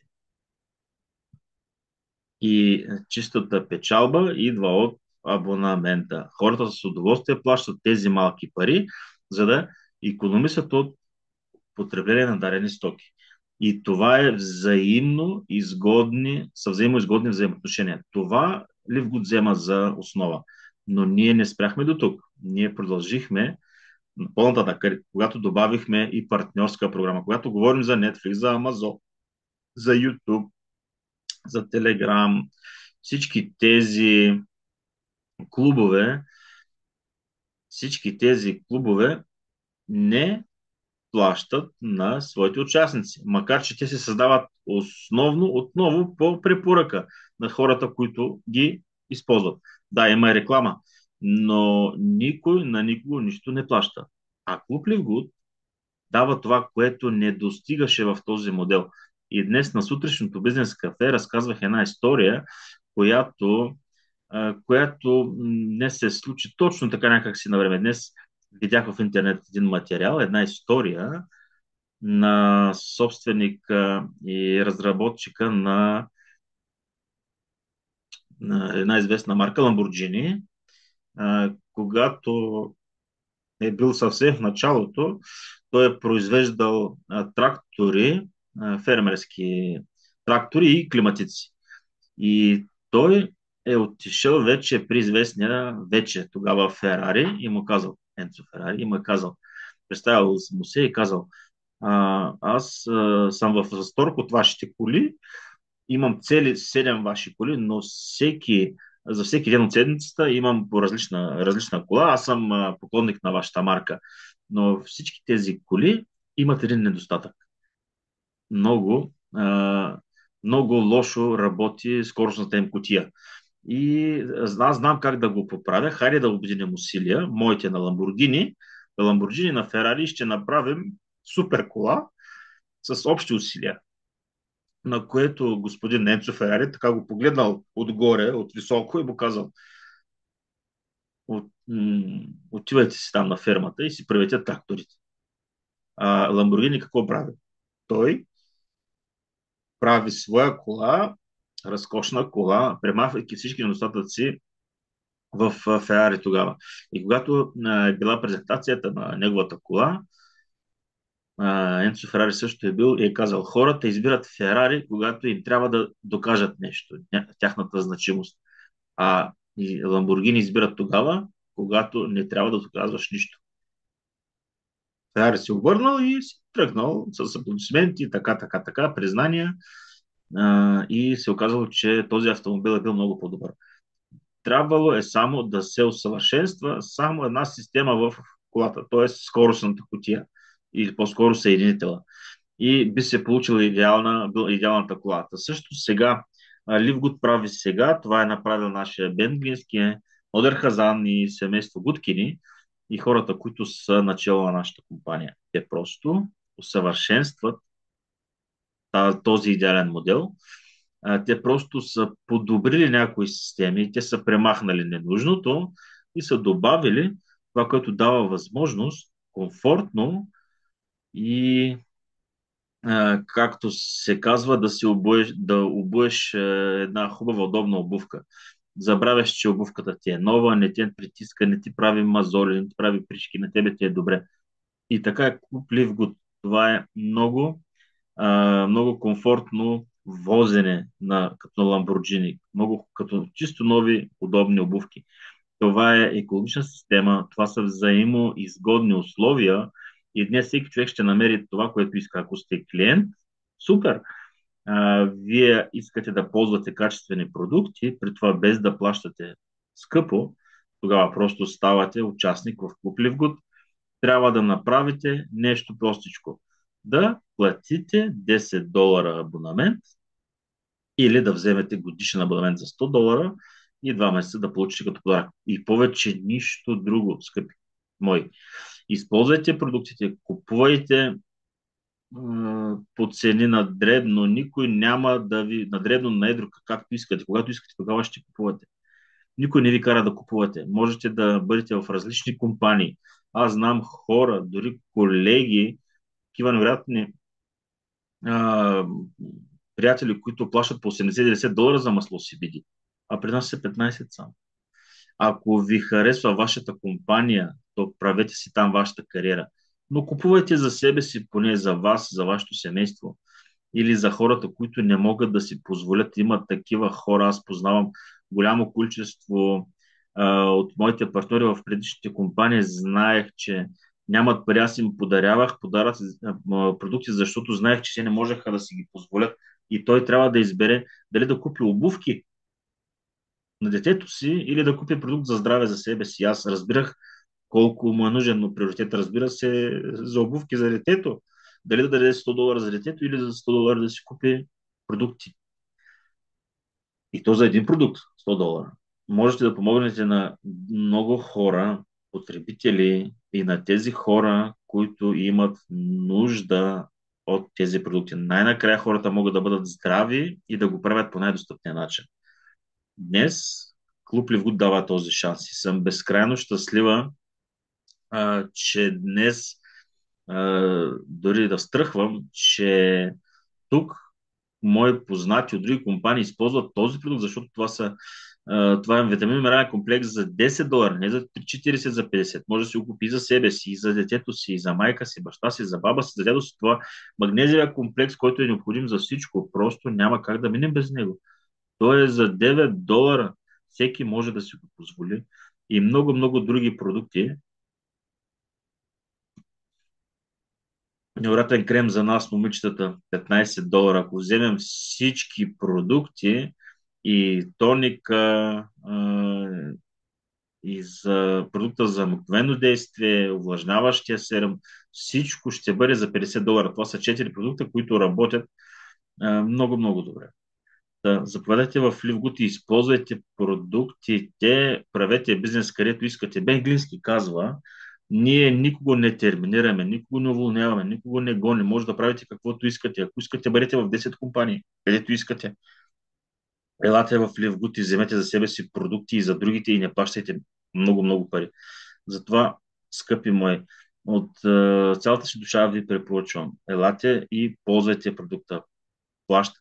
И чистата печалба идва от абонамента. Хората с удоволствие плащат тези малки пари, за да икономисат от потребление на дарени стоки. И това е взаимоизгодни взаимоотношения. Това Ливгуд взема за основа. Но ние не спряхме до тук. Ние продължихме по-нататък, когато добавихме и партньорска програма, когато говорим за Netflix, за Amazon, за YouTube, за Telegram, всички тези клубове, всички тези клубове не плащат на своите участници, макар че те се създават основно отново по препоръка на хората, които ги използват. Да, има и реклама, но никой на никого нищо не плаща. А Клуб Ливгуд дава това, което не достигаше в този модел. И днес на сутрешното бизнес кафе разказвах една история, която днес се случи точно така някак си на време. Днес видях в интернет един материал, една история на собственика и разработчика на една известна марка Lamborghini, когато е бил съвсем в началото, той е произвеждал трактори, фермерски трактори и климатици. И той е отишъл вече при известния вече тогава Ферари и му казал, Енцо Ферари, и му е казал, представил му се и казал, аз съм в възторг от вашите коли, имам цели 7 ваши коли, но за всеки ден от седмицата имам по различна кола. Аз съм поклонник на вашата марка. Но всички тези коли имат един недостатък. Много, много лошо работи скоростната им кутия. И аз знам как да го поправя. Хайде да обединим усилия, моите на Lamborghini, на Ферари ще направим супер кола с общи усилия. На което господин Ненцо Ферари така го погледнал отгоре, от високо и му казал: Отивайте си там на фермата и си правете тракторите. А Ламборгини какво прави? Той прави своя кола, разкошна кола, премахвайки всички недостатъци в Ферари тогава. И когато е била презентацията на неговата кола, Енцо Ферари също е бил и е казал: хората избират Ферари, когато им трябва да докажат нещо, тяхната значимост. А и Ламборгини избират тогава, когато не трябва да доказваш нищо. Ферари се обърнал и си тръгнал с аплодисменти, така, признания, и се оказало, че този автомобил е бил много по-добър. Трябвало е само да се усъвършенства само една система в колата, т.е. скоростната кутия или по-скоро съединителя. И би се получила идеалната колата. Също сега Ливгуд прави сега, това е направил нашия Бенглински, Одер Хазан и семейство Гудкини и хората, които са начало на нашата компания. Те просто усъвършенстват този идеален модел. Те просто са подобрили някои системи, те са премахнали ненужното и са добавили това, което дава възможност комфортно и както се казва, да обуеш една хубава, удобна обувка. забравяш, че обувката ти е нова, не те притиска, не ти прави мазоли, не ти прави прички, на тебе ти е добре. И така е Club Live Good. Това е много комфортно возене като на Lamborghini. Много като чисто нови, удобни обувки. Това е екологична система, това са взаимоизгодни условия и днес всеки човек ще намери това, което иска. Ако сте клиент, супер! Вие искате да ползвате качествени продукти, при това без да плащате скъпо, тогава просто ставате участник в Клуб Ливгуд. Трябва да направите нещо простичко. Да платите $10 абонамент или да вземете годишен абонамент за $100 и 2 месеца да получите като подарък. И повече нищо друго, скъпи мои. Използвайте продуктите, купувайте по цени на дребно. Никой няма да ви на дребно, на едро, както искате. Когато искате, тогава ще купувате. Никой не ви кара да купувате. Можете да бъдете в различни компании. Аз знам хора, дори колеги, такива невероятни а, приятели, които плащат по 80-90 долара за масло CBD, а при нас е 15 само. Ако ви харесва вашата компания, то правете си там вашата кариера. Но купувайте за себе си, поне за вас, за вашето семейство или за хората, които не могат да си позволят. Има такива хора, аз познавам голямо количество от моите партньори в предишните компании, знаех, че нямат пари, аз им подарявах продукти, защото знаех, че те не можеха да си ги позволят и той трябва да избере дали да купи обувки на детето си или да купи продукт за здраве за себе си. Аз разбирах колко му е нужен, но приоритет, разбира се, за обувки за детето. Дали да даде $100 за детето или за $100 да си купи продукти. И то за един продукт, $100. Можете да помогнете на много хора, потребители и на тези хора, които имат нужда от тези продукти. Най-накрая хората могат да бъдат здрави и да го правят по най-достъпния начин. Днес Клуб Ливгуд дава този шанс и съм безкрайно щастлива, че днес дори да встръхвам, че тук мои познати от други компании използват този продукт, защото това е витамин минерален комплекс за $10, не за 40, за 50. Може да си го купи за себе си, и за детето си, и за майка си, баща си, за баба си, за дядо си. Това магнезия комплекс, който е необходим за всичко. Просто няма как да минем без него. Той е за $9. Всеки може да си го позволи. И много, много други продукти. Невратен крем за нас, момичетата, $15. Ако вземем всички продукти и тоника, и за продукта за мгновено действие, увлажняващия серум, всичко ще бъде за $50. Това са 4 продукта, които работят много, много добре. Да, заповядайте в Ливгут и използвайте продуктите, правете бизнес където искате. Бен Глински казва, ние никого не терминираме, никого не уволняваме, никого не гоним. Може да правите каквото искате. Ако искате, бъдете в 10 компании, където искате. Елате в Ливгут и вземете за себе си продукти и за другите и не плащайте много, много пари. Затова, скъпи мои, от цялата си душа ви препоръчвам. Елате и ползвайте продукта.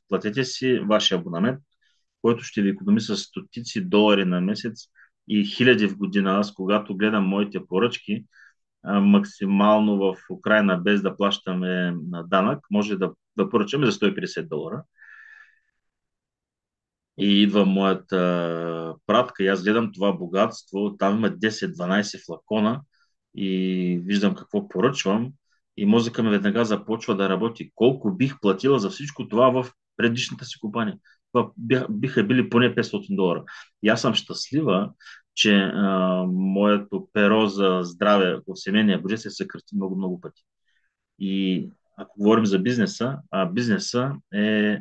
Платете си вашия абонамент, който ще ви економи с стотици долари на месец и хиляди в година. Аз, когато гледам моите поръчки, максимално в Украина, без да плащаме на данък, може да поръчаме за $150. И идва моята пратка и аз гледам това богатство. Там има 10-12 флакона и виждам какво поръчвам и мозъка ми веднага започва да работи. Колко бих платила за всичко това в предишната си компания? Това биха били поне $500. И аз съм щастлива, че моето перо за здраве в семейния бюджет се съкрати много, много пъти. И ако говорим за бизнеса, бизнеса е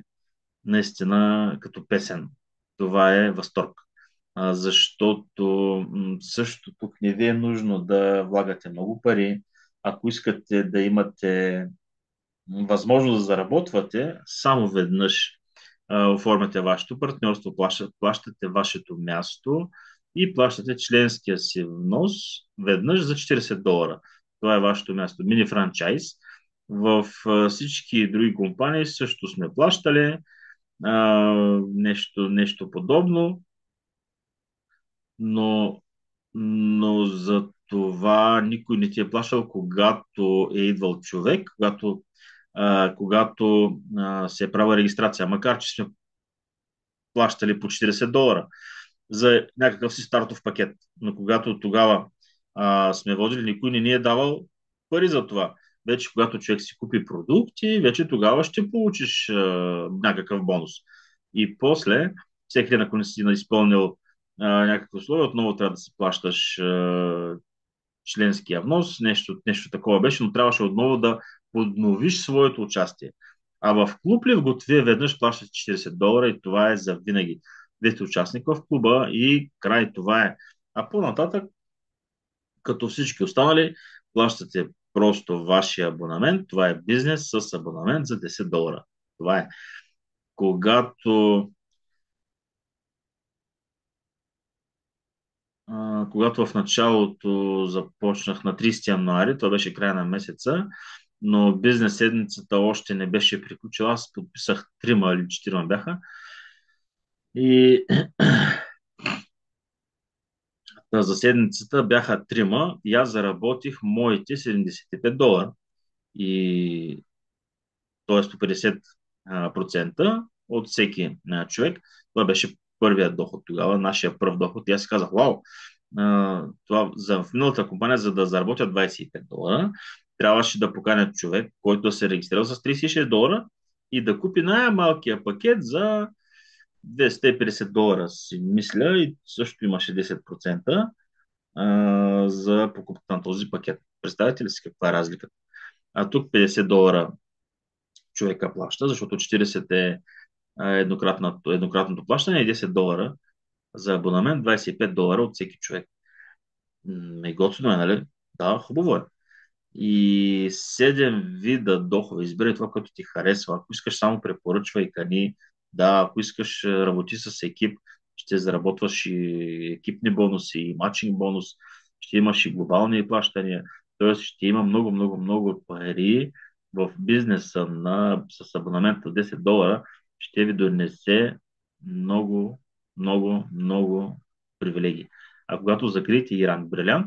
наистина като песен. Това е възторг. Защото също тук не ви е нужно да влагате много пари. Ако искате да имате възможност да заработвате, само веднъж оформяте вашето партньорство, плащате вашето място и плащате членския си внос веднъж за $40. Това е вашето място. Мини франчайз. В всички други компании също сме плащали нещо подобно. но, но за това никой не ти е плащал, когато е идвал човек, когато се е правила регистрация. Макар, че сме плащали по $40 за някакъв си стартов пакет. Но когато тогава сме водили, никой не ни е давал пари за това. Вече когато човек си купи продукти, вече тогава ще получиш някакъв бонус. И после, всеки ден, ако не си изпълнил някакви условия, отново трябва да си плащаш членския внос, нещо такова беше, но трябваше отново да подновиш своето участие. А в клуб Ливгот вие веднъж плащате $40 и това е за винаги. Вие сте участник в клуба и край, това е. А по-нататък, като всички останали, плащате просто вашия абонамент. Това е бизнес с абонамент за $10. Това е. Когато когато в началото започнах на 30 януари, това беше края на месеца, но бизнес седмицата още не беше приключила. Аз подписах трима или четирима бяха. И за седмицата бяха трима и аз заработих моите $75. И т.е. по 50% от всеки човек. Това беше първият доход тогава, нашия първ доход. И аз си казах, вау, това в миналата компания, за да заработя $25, трябваше да поканя човек, който да се регистрира с $36 и да купи най-малкия пакет за $250, си мисля, и също имаше 10% за покупката на този пакет. Представете ли си каква е разликата? А тук $50 човека плаща, защото 40 е еднократното плащане и $10 за абонамент, $25 от всеки човек. Готино е, нали? Да, хубаво е. И 7 вида дохода. Избирай това, което ти харесва. Ако искаш, само препоръчвай, кани. Да, ако искаш, работи с екип, ще заработваш и екипни бонуси, и матчинг бонус, ще имаш и глобални плащания. Тоест, ще има много, много, много пари в бизнеса с абонамент от $10. Ще ви донесе много, много, много привилегии. А когато закриете и ранг брилянт,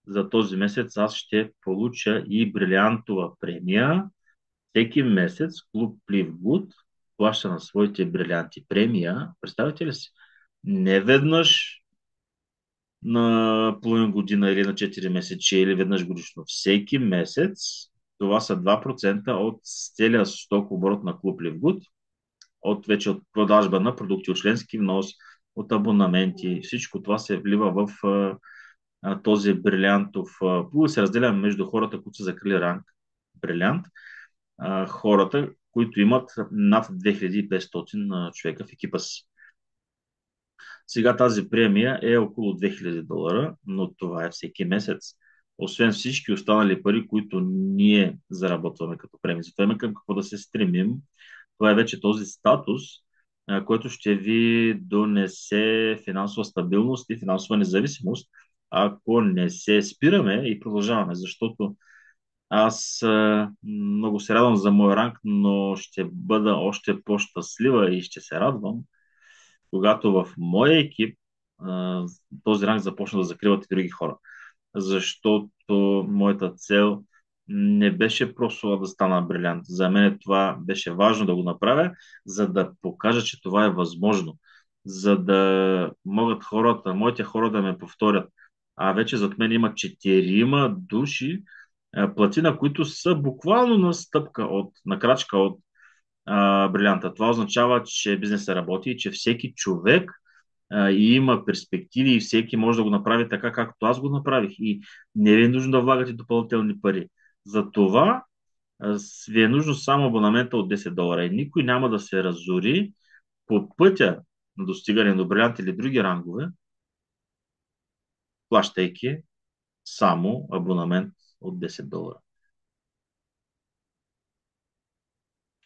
за този месец аз ще получа и брилянтова премия. Всеки месец клуб Пливгуд плаща на своите брилянти премия. Представете ли си? Не веднъж на половин година или на 4 месече или веднъж годишно. Всеки месец това са 2% от целия сток оборот на клуб Ливгуд, от продажба на продукти, от членски внос, от абонаменти. Всичко това се влива в този брилянтов пул се разделя между хората, които са закрили ранг брилянт, хората, които имат над 2500 човека в екипа си. Сега тази премия е около $2000, но това е всеки месец. Освен всички останали пари, които ние заработваме като премия. Затова има към какво да се стремим. Това е вече този статус, който ще ви донесе финансова стабилност и финансова независимост, ако не се спираме и продължаваме, защото аз много се радвам за мой ранг, но ще бъда още по-щастлива и ще се радвам, когато в моя екип този ранг започна да закриват и други хора. Защото моята цел не беше просто да стана брилянт. За мен това беше важно да го направя, за да покажа, че това е възможно. За да могат хората, моите хора да ме повторят. А вече зад мен има 4 души, платина, които са буквално на крачка от брилянта. Това означава, че бизнесът работи и че всеки човек и има перспективи и всеки може да го направи така, както аз го направих. И не ви е нужно да влагате допълнителни пари. За това ви е нужно само абонамента от $10 и никой няма да се разори по пътя на достигане до брилянт или други рангове, плащайки само абонамент от $10.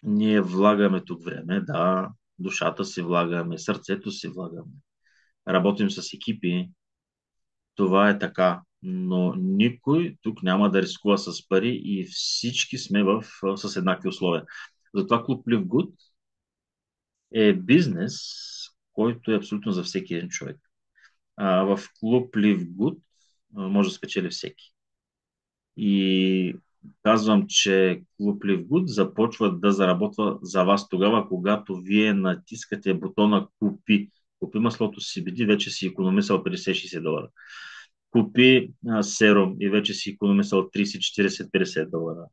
Ние влагаме тук време, да, душата си влагаме, сърцето си влагаме, работим с екипи, това е така, но никой тук няма да рискува с пари и всички сме с еднакви условия. Затова Клуб Live Good е бизнес, който е абсолютно за всеки един човек. в клуб Live Good може да спечели всеки. И казвам, че Клуб Ливгуд започва да заработва за вас тогава, когато вие натискате бутона Купи. Купи маслото CBD, вече си икономисал 50-60 долара. Купи серум и вече си икономисал 30-40-50 долара.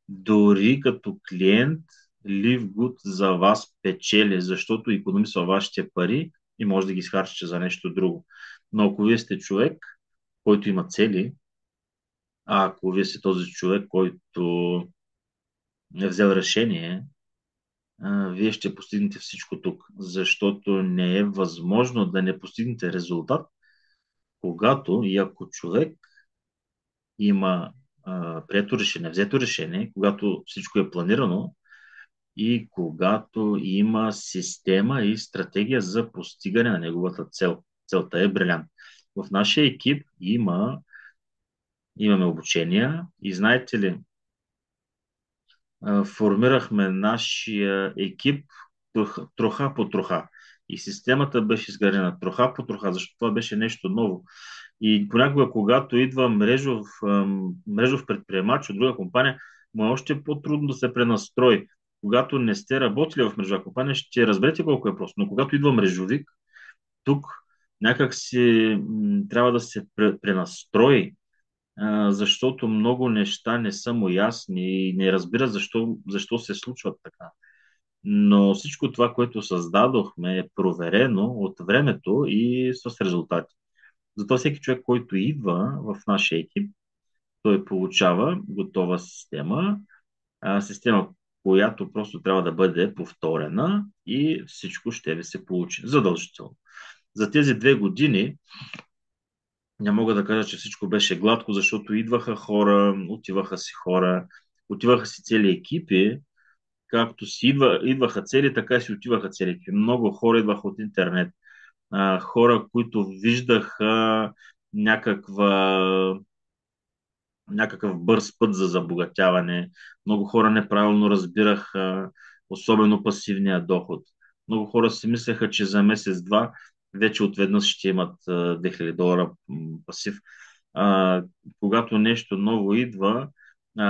Дори като клиент, Ливгуд за вас печели, защото икономисва вашите пари и може да ги изхарчите за нещо друго. Но ако вие сте човек, който има цели, ако вие сте този човек, който е взел решение, вие ще постигнете всичко тук, защото не е възможно да не постигнете резултат, когато и ако човек има прието решение, взето решение, когато всичко е планирано и когато има система и стратегия за постигане на неговата цел. Целта е брилянт. В нашия екип имаме обучения и знаете ли, формирахме нашия екип троха по троха. И системата беше изградена троха по троха, защото това беше нещо ново. И понякога, когато идва мрежов предприемач от друга компания, му е още по-трудно да се пренастрои. Когато не сте работили в мрежова компания, ще разберете колко е просто. Но когато идва мрежовик, тук някак си трябва да се пренастрои, защото много неща не са му ясни и не разбира защо се случват така. Но всичко това, което създадохме, е проверено от времето и с резултати. Затова всеки човек, който идва в нашия екип, той получава готова система, система, която просто трябва да бъде повторена и всичко ще ви се получи задължително. За тези 2 години не мога да кажа, че всичко беше гладко, защото идваха хора, отиваха си хора, отиваха си цели екипи, както идваха цели, така и си отиваха цели екипи. Много хора идваха от интернет, хора, които виждаха някаква, някакъв бърз път за забогатяване. Много хора неправилно разбираха, особено пасивния доход. Много хора си мислеха, че за месец-два вече отведнъж ще имат 2000 долара пасив. Когато нещо ново идва,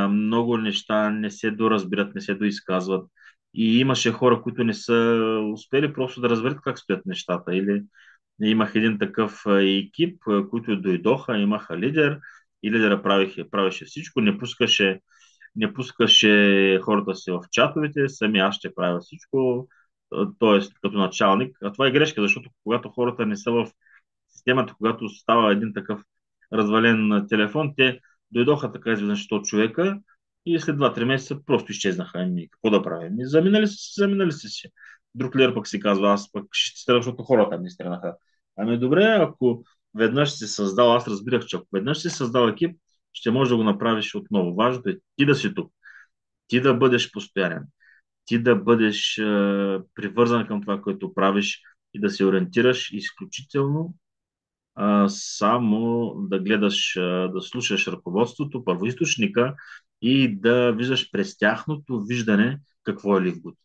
много неща не се доразбират, не се доизказват. И имаше хора, които не са успели просто да разберат как стоят нещата. Или имах един такъв екип, които дойдоха, имаха лидер и лидера правеше всичко, не пускаше хората си в чатовете, сами аз ще правя всичко, т.е. като началник. А това е грешка, защото когато хората не са в системата, когато става един такъв развален телефон, те дойдоха така изведнъж 100 човека и след 2-3 месеца просто изчезнаха. Ами, какво да правим? Заминали са си. Друг лидер пък си казва, аз пък ще стреля, защото хората ми стренаха. Ами добре, ако веднъж си създал, аз разбирах, че ако веднъж си създал екип, ще можеш да го направиш отново. Важното е ти да си тук, ти да бъдеш постоянен, ти да бъдеш привързан към това, което правиш и да се ориентираш изключително само да гледаш, да слушаш ръководството, първоизточника и да виждаш през тяхното виждане какво е Ливгуд.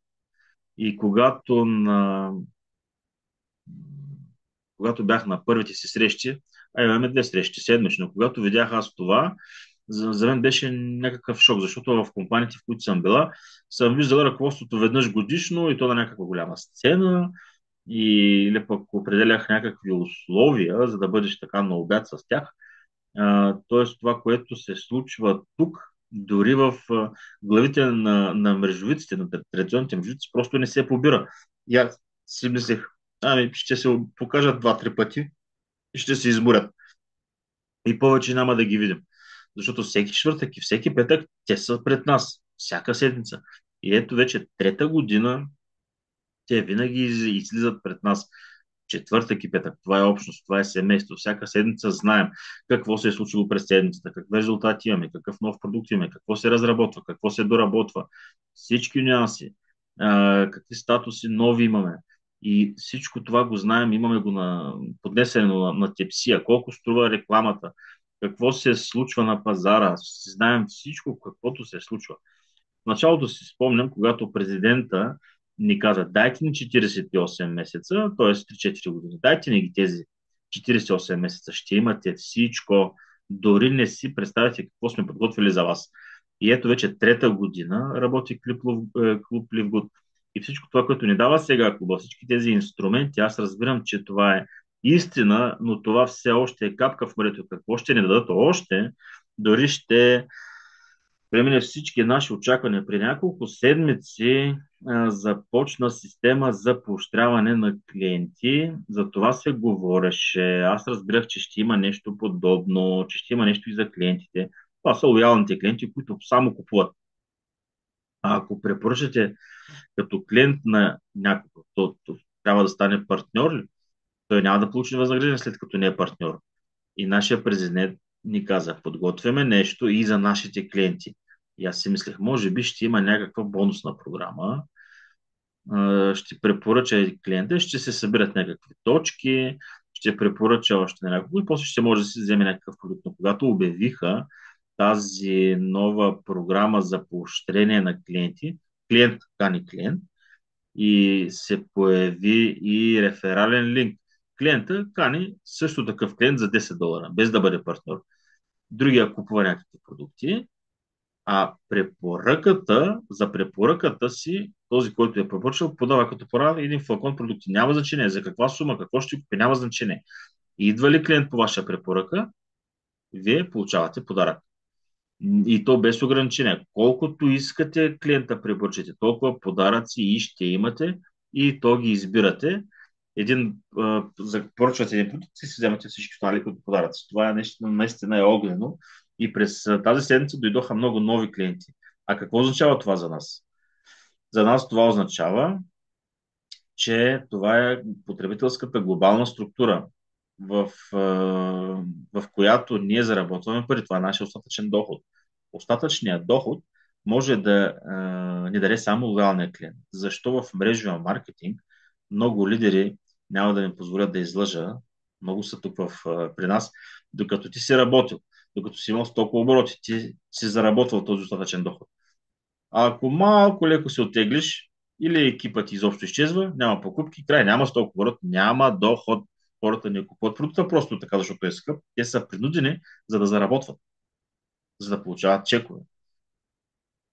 И когато бях на първите си срещи, имаме 2 срещи седмично, когато видях аз това, за мен беше някакъв шок, защото в компаниите, в които съм била, съм виждал ръководството веднъж годишно и то на някаква голяма сцена, или пък определях някакви условия, за да бъдеш така на обяд с тях. Тоест това, което се случва тук, дори в главите на мрежовиците, на традиционните мрежовици, просто не се побира. И аз си мислех, ще се покажат 2-3 пъти и ще се изморят. И повече няма да ги видим. Защото всеки четвъртък и всеки петък те са пред нас. Всяка седмица. И ето вече 3-та година те винаги излизат пред нас. Четвъртък и петък. Това е общност, това е семейство. Всяка седмица знаем какво се е случило през седмицата, какви резултати имаме, какъв нов продукт имаме, какво се разработва, какво се доработва. Всички нюанси, какви статуси нови имаме. И всичко това го знаем, имаме го поднесено на тепсия, колко струва рекламата, какво се случва на пазара, знаем всичко, каквото се случва. В началото си спомням, когато президента ни каза, дайте ни 48 месеца, т.е. 3-4 години, дайте ни ги тези 48 месеца ще имате всичко. Дори не си представяте какво сме подготвили за вас. И ето вече трета година работи клуб Ливгуд. И всичко това, което ни дава сега клуба, всички тези инструменти, аз разбирам, че това е истина, но това все още е капка в морето. Какво ще ни дадат още? Дори ще премине всички наши очаквания. При няколко седмици започна система за поощряване на клиенти. За това се говореше. Аз разбирах, че ще има нещо подобно, че ще има нещо и за клиентите. Това са лоялните клиенти, които само купуват. А ако препоръчате като клиент на някого, то трябва да стане партньор ли? Той няма да получи възнаграждение след като не е партньор. И нашия президент ни каза, подготвяме нещо и за нашите клиенти. И аз си мислех, може би ще има някаква бонусна програма, ще препоръча и клиента, ще се събират някакви точки, ще препоръча още на някого и после ще може да си вземе някакъв продукт. Но когато обявиха тази нова програма за поощрение на клиенти, клиент кани клиент, и се появи и реферален линк. Клиента кани също такъв клиент за $10, без да бъде партньор. Другия купува някакви продукти, а за препоръката си, този, който е препоръчал, подава като пора един флакон продукти. Няма значение за каква сума, какво ще купи, няма значение. Идва ли клиент по ваша препоръка, вие получавате подарък. И то без ограничения. Колкото искате клиента препоръчате, толкова подаръци и ще имате и то ги избирате. Поръчвате един продукт и си вземате всички останали като подаръци. Това е нещо наистина е огнено. И през тази седмица дойдоха много нови клиенти. А какво означава това за нас? За нас това означава, че това е потребителската глобална структура, в която ние заработваме пари. Това е нашия остатъчен доход. Остатъчният доход може да ни даде само лоялния клиент. Защо в мрежовия маркетинг много лидери, няма да ми позволят да излъжа, много са тук при нас, докато ти си работил, докато си имал стоко обороти, ти си заработвал този остатъчен доход. А ако малко леко се оттеглиш или екипът изобщо изчезва, няма покупки, край, няма сток оборот, няма доход. Хората не купуват продукта просто така, защото е скъп. Те са принудени, за да заработват, за да получават чекове.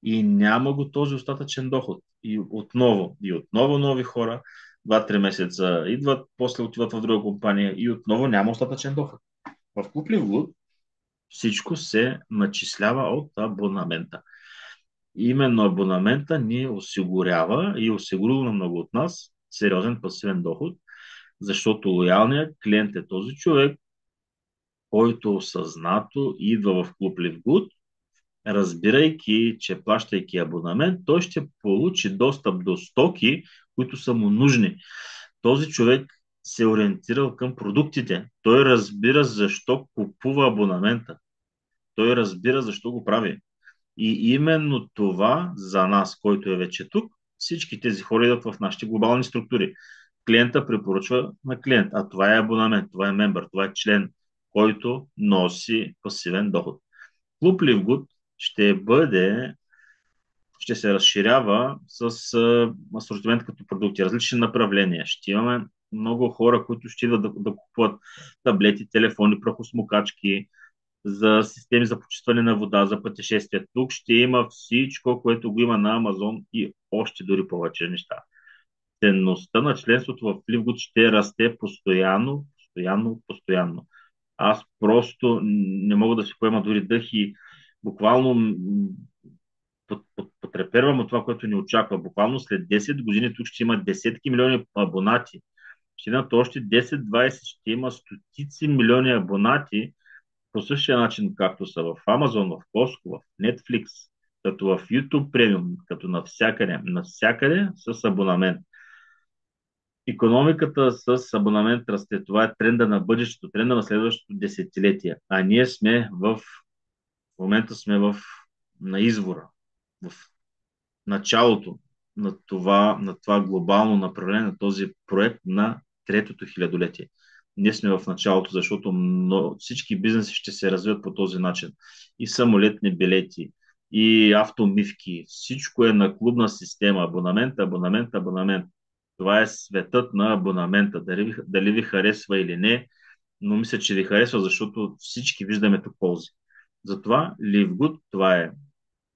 И няма го този остатъчен доход. И отново нови хора, 2-3 месеца идват, после отиват в друга компания и отново няма остатъчен доход. В Клуб Ливгуд всичко се начислява от абонамента. Именно абонамента ни осигурява и осигурува на много от нас сериозен пасивен доход, защото лоялният клиент е този човек, който осъзнато идва в Клуб Ливгуд, разбирайки, че плащайки абонамент, той ще получи достъп до стоки, които са му нужни. Този човек се е ориентирал към продуктите. Той разбира защо купува абонамента. Той разбира защо го прави. И именно това за нас, който е вече тук, всички тези хора идват в нашите глобални структури. Клиента препоръчва на клиент, а това е абонамент, това е мембър, това е член, който носи пасивен доход. Клуб Ливгуд ще се разширява с асортимент като продукти, различни направления. Ще имаме много хора, които ще идват да купуват таблети, телефони, прахосмокачки, за системи за почистване на вода, за пътешествия. Тук ще има всичко, което го има на Амазон и още дори повече неща. Ценността на членството в Flipgood ще расте постоянно, постоянно, постоянно. Аз просто не мога да си поема дори дъх и буквално потрепервам от това, което ни очаква. Буквално след 10 години тук ще има десетки милиони абонати. Ще имат още 10-20, ще има стотици милиони абонати, по същия начин, както са в Amazon, в Costco, в Netflix, като в YouTube Premium, като навсякъде с абонамент. Икономиката с абонамент расте. Това е тренда на бъдещето, тренда на следващото десетилетие. А ние в момента сме на извора, в началото на това глобално направление, на този проект на третото хилядолетие. Ние сме в началото, защото всички бизнеси ще се развиват по този начин. И самолетни билети, и автомивки, всичко е на клубна система. Абонамент, абонамент, абонамент. Това е светът на абонамента. Дали ви харесва или не, но мисля, че ви харесва, защото всички виждаме тук ползи. Затова LiveGood, това е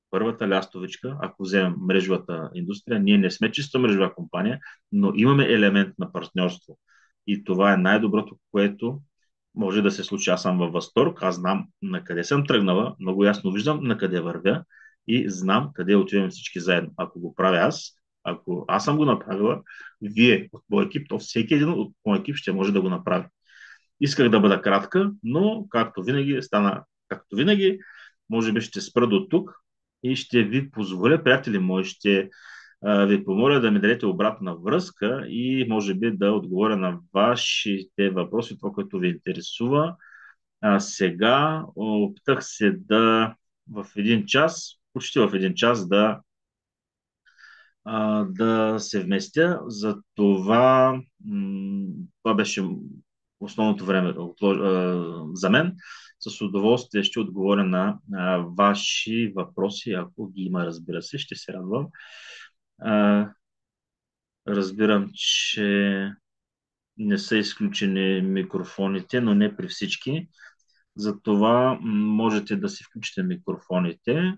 първата лястовичка, ако вземем мрежовата индустрия. Ние не сме чисто мрежова компания, но имаме елемент на партньорство. И това е най-доброто, което може да се случи. Аз съм във възторг, аз знам на къде съм тръгнала, много ясно виждам на къде вървя и знам къде отиваме всички заедно. Ако го правя аз, ако аз съм го направила, вие от моя екип, то всеки един от моя екип ще може да го направи. Исках да бъда кратка, но както винаги стана, както винаги, може би ще спра до тук и ще ви позволя, приятели мои, ще ви помоля да ми дадете обратна връзка и може би да отговоря на вашите въпроси, това, което ви интересува. Сега опитах се в един час, почти в един час да се вместя. За това това беше основното време за мен. С удоволствие ще отговоря на ваши въпроси, ако ги има, разбира се. Ще се радвам. А, Разбирам, че не са изключени микрофоните, но не при всички. Затова можете да си включите микрофоните.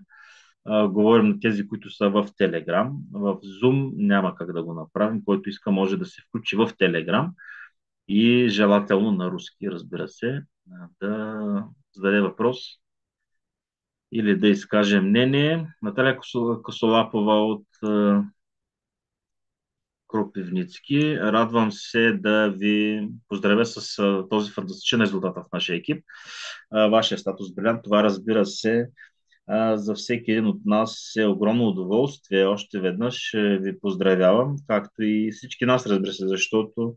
Говорим на тези, които са в Telegram. В Zoom няма как да го направим. Който иска, може да се включи в Telegram и желателно на руски, разбира се, да зададе въпрос или да изкаже мнение. Наталя Косолапова от Кропивницки. Радвам се да ви поздравя с този фантастичен резултат в нашия екип. Вашия статус брилянт. Това, разбира се, за всеки един от нас е огромно удоволствие. Още веднъж ви поздравявам, както и всички нас, разбира се, защото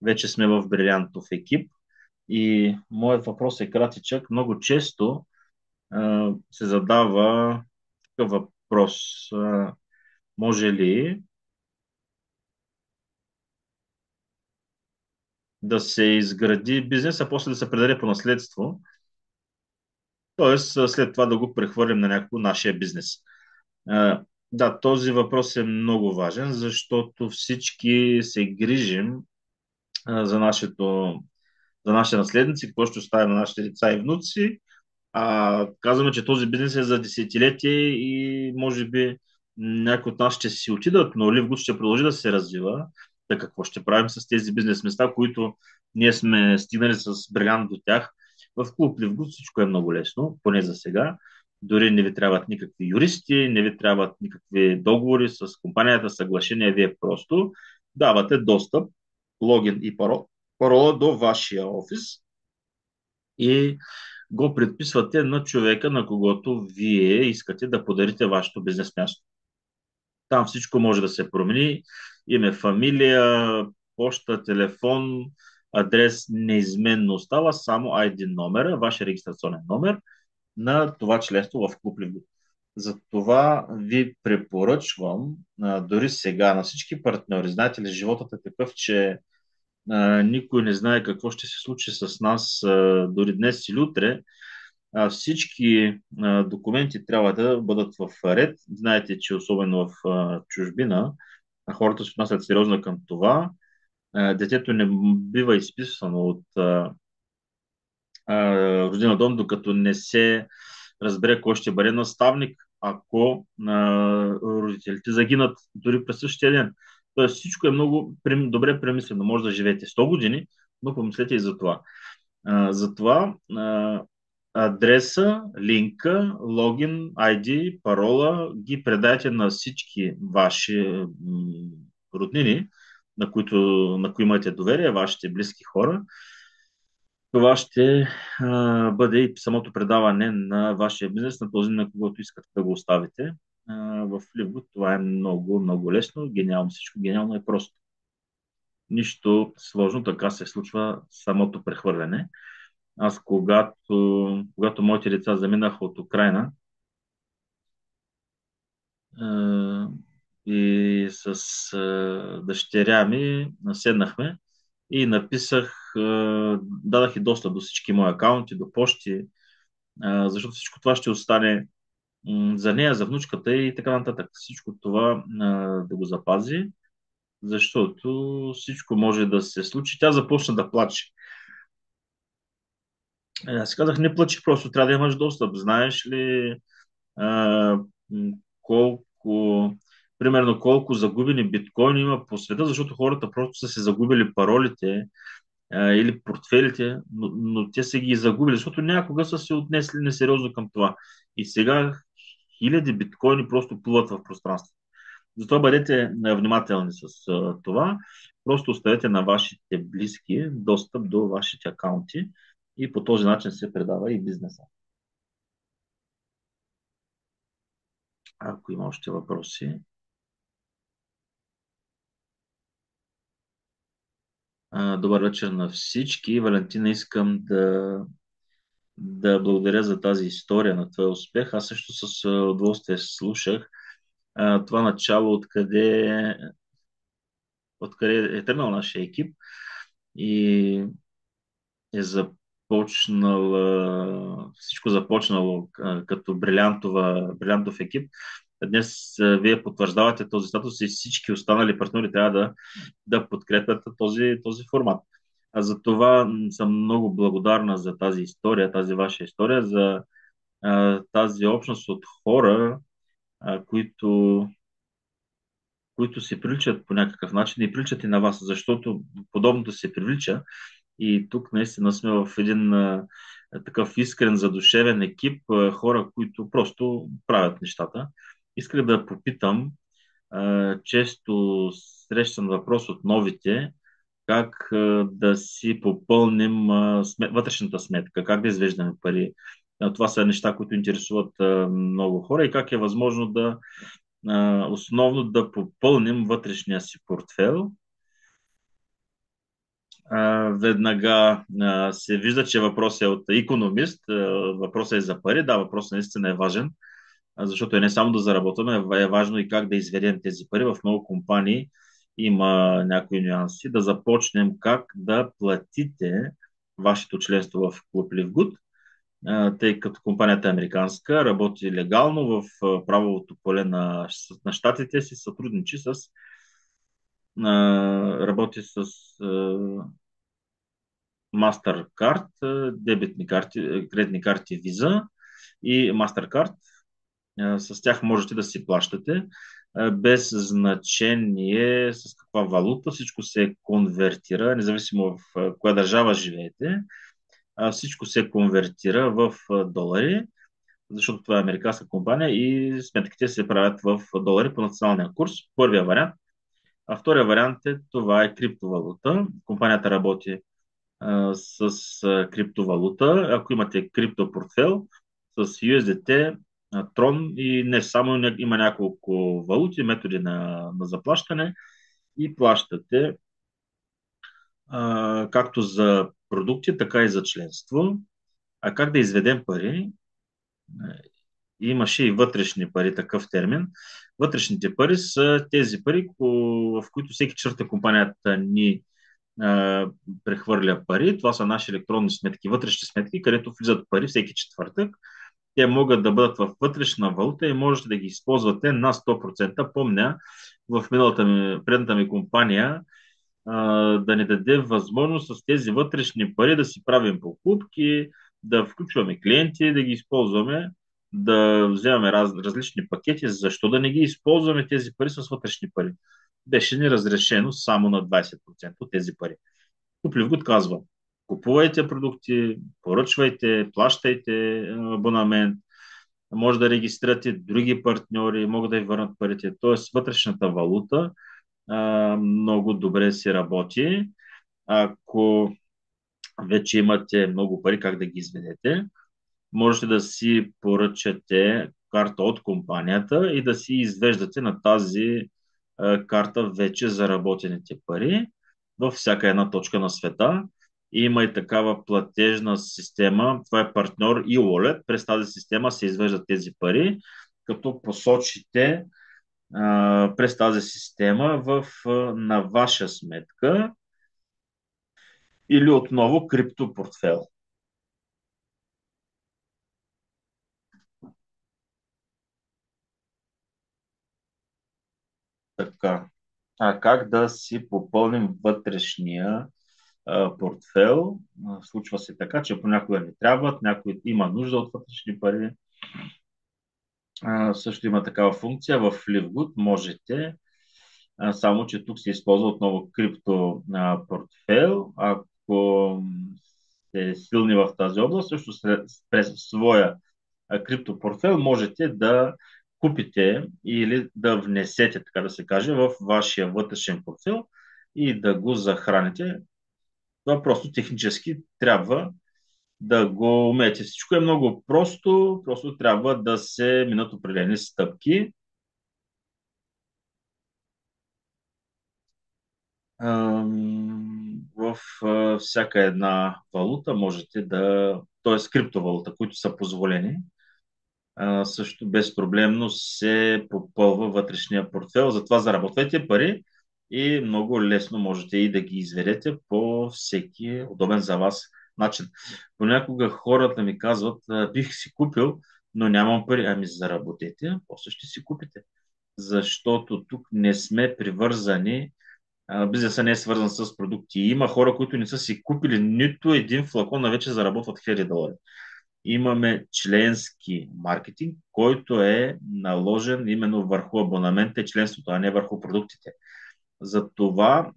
вече сме в брилянтов екип. И моят въпрос е кратичък. Много често се задава такъв въпрос. Може ли да се изгради бизнес, а после да се предаде по наследство, т.е. след това да го прехвърлим на някой нашия бизнес? Да, този въпрос е много важен, защото всички се грижим за за нашите наследници, какво ще оставим на нашите деца и внуци. Казваме, че този бизнес е за десетилетие и може би някои от нас ще си отидат, но Ливгуд ще продължи да се развива. Да, какво ще правим с тези бизнес места, които ние сме стигнали с брилянт до тях? В клуб Ливгуд всичко е много лесно, поне за сега. Дори не ви трябват никакви юристи, не ви трябват никакви договори с компанията, съглашения. Вие просто давате достъп, логин и парола до вашия офис и го предписвате на човека, на когото вие искате да подарите вашето бизнес място. Там всичко може да се промени. Име, фамилия, почта, телефон, адрес неизменно остава, само ID номера, вашия регистрационен номер на това членство в Клуб Ливгуд. Затова ви препоръчвам, дори сега на всички партньори, знаете ли, животът е такъв, че никой не знае какво ще се случи с нас дори днес или утре. Всички документи трябва да бъдат в ред. Знаете, че особено в чужбина хората се отнасят сериозно към това. Детето не бива изписано от родина дом, докато не се разбере кой ще бъде наставник, ако родителите загинат дори през същия ден. Тоест всичко е много добре премислено. Може да живеете 100 години, но помислете и за това. Затова адреса, линка, логин, ID, парола ги предайте на всички ваши роднини, на които имате доверие, вашите близки хора. Това ще бъде и самото предаване на вашия бизнес на този, на когото искате да го оставите. В Ливгуд това е много, много лесно, гениално, всичко гениално е просто. Нищо сложно, така се случва самото прехвърляне. Аз, когато моите деца заминаха от Украина и с дъщеря ми седнахме и дадах и достъп до всички мои акаунти, до почти, защото всичко това ще остане за нея, за внучката и така нататък. Всичко това да го запази, защото всичко може да се случи. Тя започна да плаче. Аз си казах, не плачи, просто трябва да имаш достъп. Знаеш ли а, колко, примерно колко загубени биткоини има по света, защото хората просто са се загубили паролите или портфелите, но те са ги загубили, защото някога са се отнесли несериозно към това. И сега хиляди биткоини просто плуват в пространството. Затова бъдете внимателни с това. Просто оставете на вашите близки достъп до вашите акаунти и по този начин се предава и бизнеса. Ако има още въпроси. Добър вечер на всички. Валентина, искам да благодаря за тази история на твоя успех. Аз също с удоволствие слушах това начало, откъде е тръгнал нашия екип и е започнал, всичко започнало като брилянтов екип. Днес вие потвърждавате този статус и всички останали партньори трябва да подкрепят този формат. А за това съм много благодарна за тази история, тази ваша история, за тази общност от хора, а, които, които се приличат по някакъв начин и приличат и на вас, защото подобното се привлича. И тук наистина сме в един такъв искрен, задушевен екип, хора, които просто правят нещата. Исках да попитам, често срещан въпрос от новите, как да си попълним вътрешната сметка, как да извеждаме пари. Това са неща, които интересуват много хора и как е възможно основно да попълним вътрешния си портфел. Веднага се вижда, че въпросът е от икономист, въпросът е за пари. Да, въпросът наистина е важен, защото е не само да заработваме, е важно и как да изведем тези пари. В много компании има някои нюанси. Да започнем как да платите вашето членство в Клуб Ливгуд, тъй като компанията е американска, работи легално в правовото поле на щатите, си сътрудничи работи с MasterCard, дебетни карти, кредитни карти Visa и MasterCard. С тях можете да си плащате без значение с каква валута. Всичко се конвертира, независимо в коя държава живеете. Всичко се конвертира в долари, защото това е американска компания и сметките се правят в долари по националния курс. Първия вариант. А втория вариант е това е криптовалута. Компанията работи с криптовалута. Ако имате криптопортфел с USDT, Tron и не само, има няколко валути, методи на заплащане и плащате както за продукти, така и за членство. А как да изведем пари? Имаше и вътрешни пари, такъв термин. Вътрешните пари са тези пари, в които всеки черта компанията ни прехвърля пари. Това са наши електронни сметки, вътрешни сметки, където влизат пари всеки четвъртък. Те могат да бъдат в вътрешна валута и можете да ги използвате на 100%. Помня, в предната ми компания да ни даде възможност с тези вътрешни пари да си правим покупки, да включваме клиенти, да ги използваме, да вземаме различни пакети. Защо да не ги използваме тези пари с вътрешни пари? Беше ни разрешено само на 20% от тези пари. Купливгод казва, купувайте продукти, поръчвайте, плащайте абонамент, може да регистрирате други партньори, могат да ви върнат парите. Тоест вътрешната валута много добре си работи. Ако вече имате много пари, как да ги изведете, можете да си поръчате карта от компанията и да си извеждате на тази карта вече заработените пари във всяка една точка на света. Има и такава платежна система. Това е партньор и Wallet. През тази система се извеждат тези пари, като посочите през тази система на ваша сметка или отново криптопортфел. Така. Как да си попълним вътрешния портфел. Случва се така, че понякога не трябват, някой има нужда от вътрешни пари. Също има такава функция в Livegood. Можете, само че тук се използва отново крипто портфел. Ако сте силни в тази област, също през своя криптопортфел можете да купите или да внесете, така да се каже, в вашия вътрешен портфел и да го захраните. Това просто технически трябва да го умеете. Всичко е много просто, просто трябва да се минат определени стъпки. В всяка една валута можете да, т.е. криптовалута, които са позволени, също безпроблемно се попълва вътрешния портфел. Затова заработвайте пари и много лесно можете и да ги изведете по всеки удобен за вас начин. Понякога хората ми казват, бих си купил, но нямам пари. Ами заработете, после ще си купите. Защото тук не сме привързани, бизнесът не е свързан с продукти. Има хора, които не са си купили нито един флакон, а вече заработват хиляди долари. Имаме членски маркетинг, който е наложен именно върху абонамента и членството, а не върху продуктите. Затова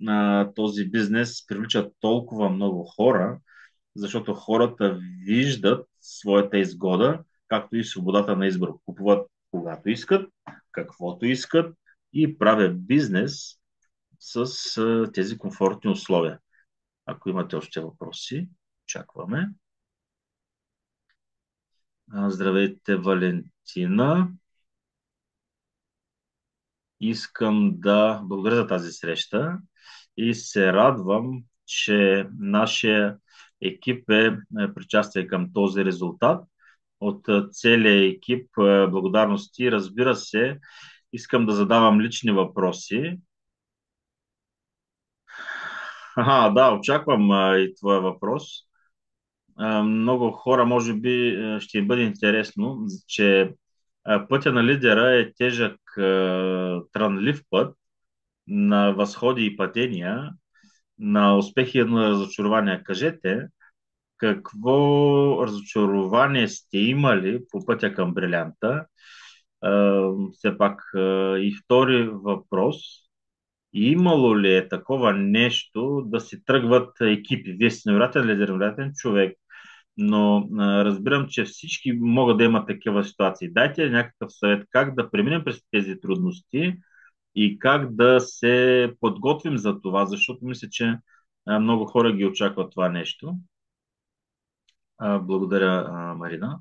този бизнес привлича толкова много хора, защото хората виждат своята изгода, както и свободата на избор. Купуват когато искат, каквото искат и правят бизнес с тези комфортни условия. Ако имате още въпроси, очакваме. Здравейте, Валентина. Искам да благодаря за тази среща и се радвам, че нашия екип е причастие към този резултат. От целия екип благодарности. Разбира се, искам да задавам лични въпроси. Да, очаквам и твоя въпрос. Много хора, може би, ще им бъде интересно, че пътя на лидера е тежък, трънлив път на възходи и падения, на успехи и на разочарования. Кажете, какво разочарование сте имали по пътя към брилянта? Все пак и втори въпрос. Имало ли е такова нещо да се тръгват екипи? Вие сте невероятен лидер, невероятен човек, но разбирам, че всички могат да имат такива ситуации. Дайте някакъв съвет как да преминем през тези трудности и как да се подготвим за това, защото мисля, че много хора ги очакват това нещо. Благодаря, Марина.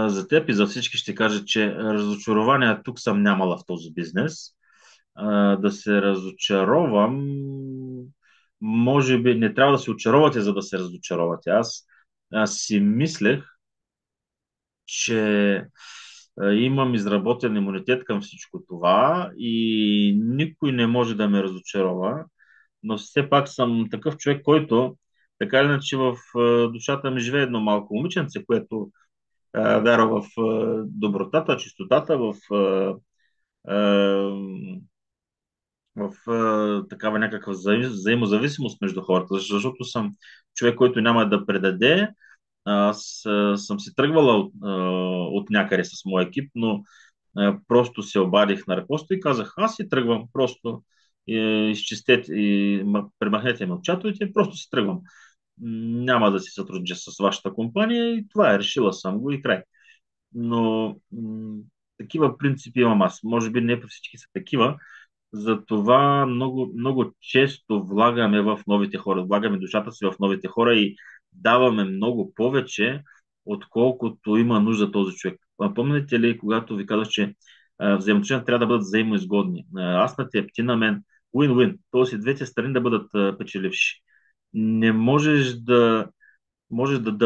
За теб и за всички ще кажа, че разочарования тук съм нямала в този бизнес. Да се разочаровам, може би не трябва да се очаровате, за да се разочаровате. Аз си мислех, че имам изработен имунитет към всичко това и никой не може да ме разочарова, но все пак съм такъв човек, който така или иначе в душата ми живее едно малко момиченце, което вярва в добротата, чистотата, в такава някаква взаимозависимост между хората, защото съм човек, който няма да предаде. Аз съм си тръгвала от някъде с моя екип, но просто се обадих на ръководството и казах, аз си тръгвам, просто изчистете и премахнете ме от чатовете, просто си тръгвам. Няма да си сътруднича с вашата компания и това е, решила съм го и край. Но такива принципи имам аз. Може би не по всички са такива, затова много, много често влагаме в новите хора, влагаме душата си в новите хора и даваме много повече, отколкото има нужда този човек. Помните ли, когато ви казах, че взаимоотношенията трябва да бъдат взаимоизгодни? Аз на теб, ти на мен, win-win, т.е. и двете страни да бъдат печеливши. Не можеш да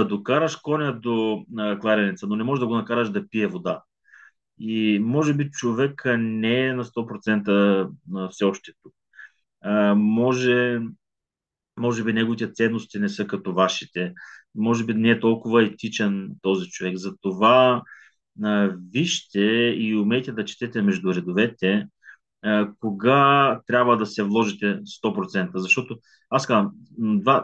докараш коня до кладенеца, но не можеш да го накараш да пие вода. И може би човек не е на 100% все още тук. Може, може би неговите ценности не са като вашите. Може би не е толкова етичен този човек. Затова вижте и умейте да четете между редовете, кога трябва да се вложите 100%. Защото аз казвам,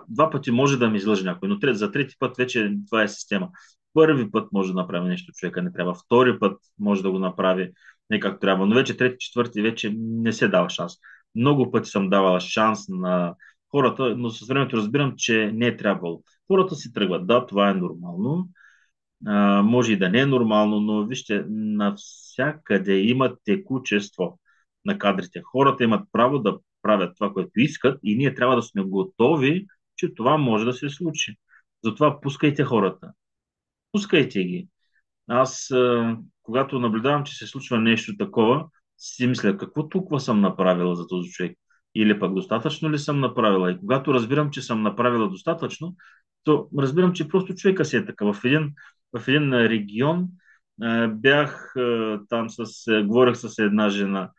два пъти може да ми излъже някой, но за трети път вече това е система. Първи път може да направи нещо човека не трябва, втори път може да го направи не както трябва, но вече трети, четвърти вече не се дава шанс. Много пъти съм давала шанс на хората, но с времето разбирам, че не е трябвало. Хората си тръгват. Да, това е нормално. Може и да не е нормално, но вижте, навсякъде има текучество на кадрите. Хората имат право да правят това, което искат и ние трябва да сме готови, че това може да се случи. Затова пускайте хората. Пускайте ги. Аз, когато наблюдавам, че се случва нещо такова, си мисля, какво толкова съм направила за този човек? Или пък достатъчно ли съм направила? И когато разбирам, че съм направила достатъчно, то разбирам, че просто човека си е така. В един регион бях там говорех с една жена,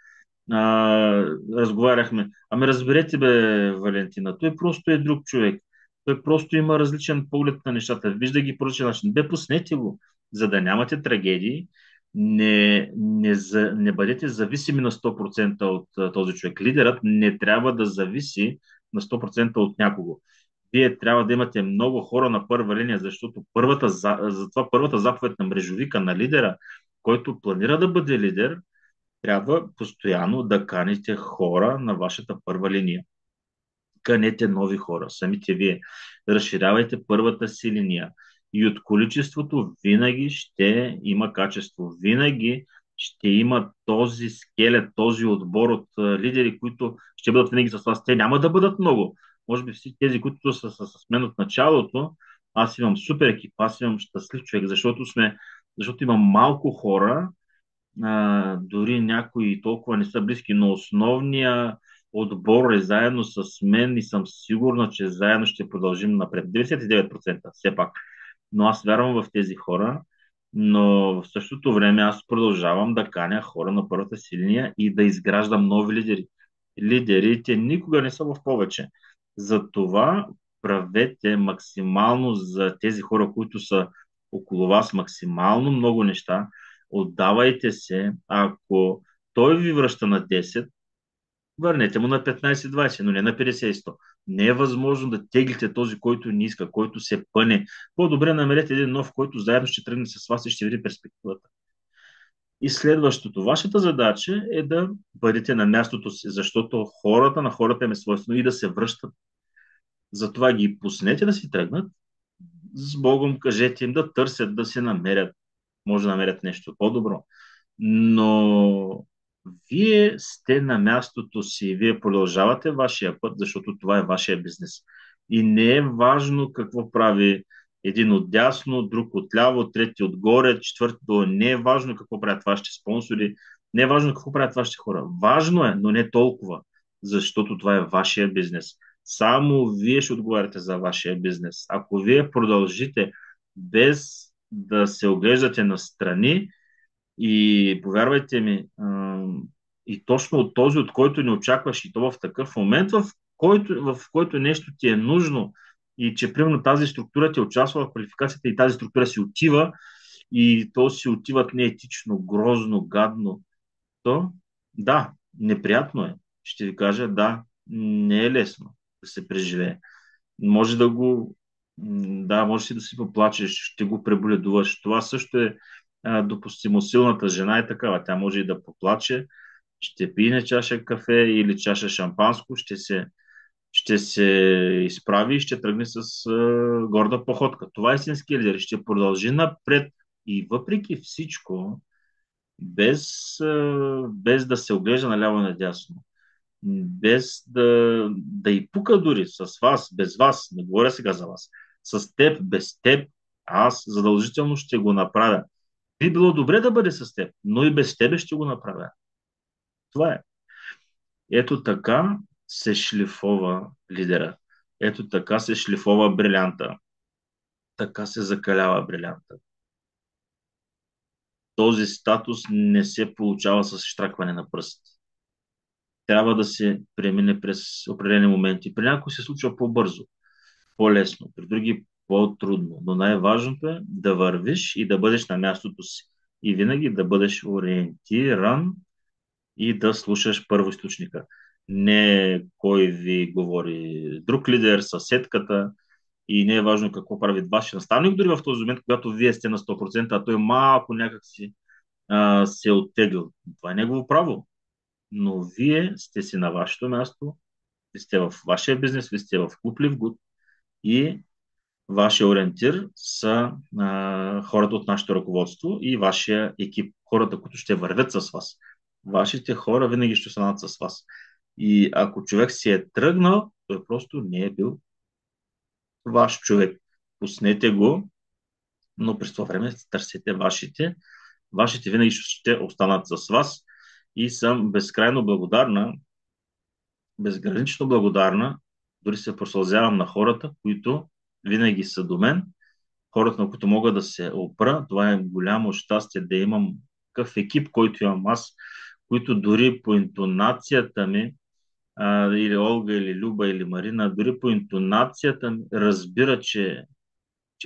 разговаряхме. Ами разберете бе, Валентина, той просто е друг човек. Той просто има различен поглед на нещата. Вижда ги по различен начин. Бе, пуснете го, за да нямате трагедии. Не бъдете зависими на 100% от този човек. Лидерът не трябва да зависи на 100% от някого. Вие трябва да имате много хора на първа линия, защото затова първата заповед на мрежовика, на лидера, който планира да бъде лидер, трябва постоянно да каните хора на вашата първа линия. Канете нови хора, самите вие. Разширявайте първата си линия. И от количеството винаги ще има качество. Винаги ще има този скелет, този отбор от лидери, които ще бъдат винаги с вас. Те няма да бъдат много. Може би всички тези, които са с мен от началото, аз имам супер екип, аз имам щастлив човек, защото имам малко хора, дори някои толкова не са близки, но основния отбор е заедно с мен и съм сигурна, че заедно ще продължим напред. 99% все пак. Но аз вярвам в тези хора, но в същото време аз продължавам да каня хора на първата си линия и да изграждам нови лидери. Лидерите никога не са в повече. Затова правете максимално за тези хора, които са около вас, максимално много неща. Отдавайте се. Ако той ви връща на 10, върнете му на 15-20, но не на 50-100. Не е възможно да теглите този, който не иска, който се пъне. По-добре намерете един нов, който заедно ще тръгне с вас и ще види перспективата. И следващото, вашата задача е да бъдете на мястото си, защото на хората им е свойствено и да се връщат. Затова ги пуснете да си тръгнат, с Богом кажете им да търсят, да се намерят. Може да намерят нещо по-добро. Но вие сте на мястото си, вие продължавате вашия път, защото това е вашия бизнес. И не е важно какво прави един отдясно, друг отляво, трети отгоре, четвърто. Не е важно какво правят вашите спонсори, не е важно какво правят вашите хора. Важно е, но не толкова, защото това е вашия бизнес. Само вие ще отговаряте за вашия бизнес. Ако вие продължите без да се оглеждате настрани, и повярвайте ми, и точно от този, от който не очакваш, и то в такъв момент, в който нещо ти е нужно, и че примерно тази структура ти участва в квалификацията и тази структура си отива, и то си отиват неетично, грозно, гадно, то да, неприятно е. Ще ви кажа, да, не е лесно да се преживее. Може да, може си да си поплачеш, ще го преболедуваш. Това също е допустимо. Силната жена е такава. Тя може и да поплаче, ще пине чаша кафе или чаша шампанско, ще се изправи и ще тръгне с горда походка. Това е истински лидер. Ще продължи напред и въпреки всичко, без да се оглежда наляво и надясно, без да и пука дори с вас, без вас, не говоря сега за вас, с теб, без теб, аз задължително ще го направя. Би било добре да бъде с теб, но и без тебе ще го направя. Това е. Ето така се шлифова лидера. Ето така се шлифова брилянта. Така се закалява брилянта. Този статус не се получава с штракване на пръст. Трябва да се премине през определени моменти. При някои се случва по-бързо, по-лесно, при други по-трудно. Но най-важното е да вървиш и да бъдеш на мястото си. И винаги да бъдеш ориентиран и да слушаш първоизточника. Не кой ви говори друг лидер, съседката, и не е важно какво прави вашия наставник, дори в този момент, когато вие сте на 100%, а той малко някак си се е оттеглил. Това е негово право. Но вие сте си на вашето място, вие сте в вашия бизнес, вие сте в клуб Ливгуд и вашия ориентир са хората от нашето ръководство и вашия екип, хората, които ще вървят с вас. Вашите хора винаги ще останат с вас. И ако човек си е тръгнал, той просто не е бил ваш човек. Пуснете го, но през това време търсете вашите. Вашите винаги ще останат с вас и съм безкрайно благодарна, безгранично благодарна, дори се просълзявам на хората, които винаги са до мен, хората, на които мога да се опра. Това е голямо щастие да имам такъв екип, който имам аз, които дори по интонацията ми, или Олга, или Люба, или Марина, дори по интонацията ми разбира, че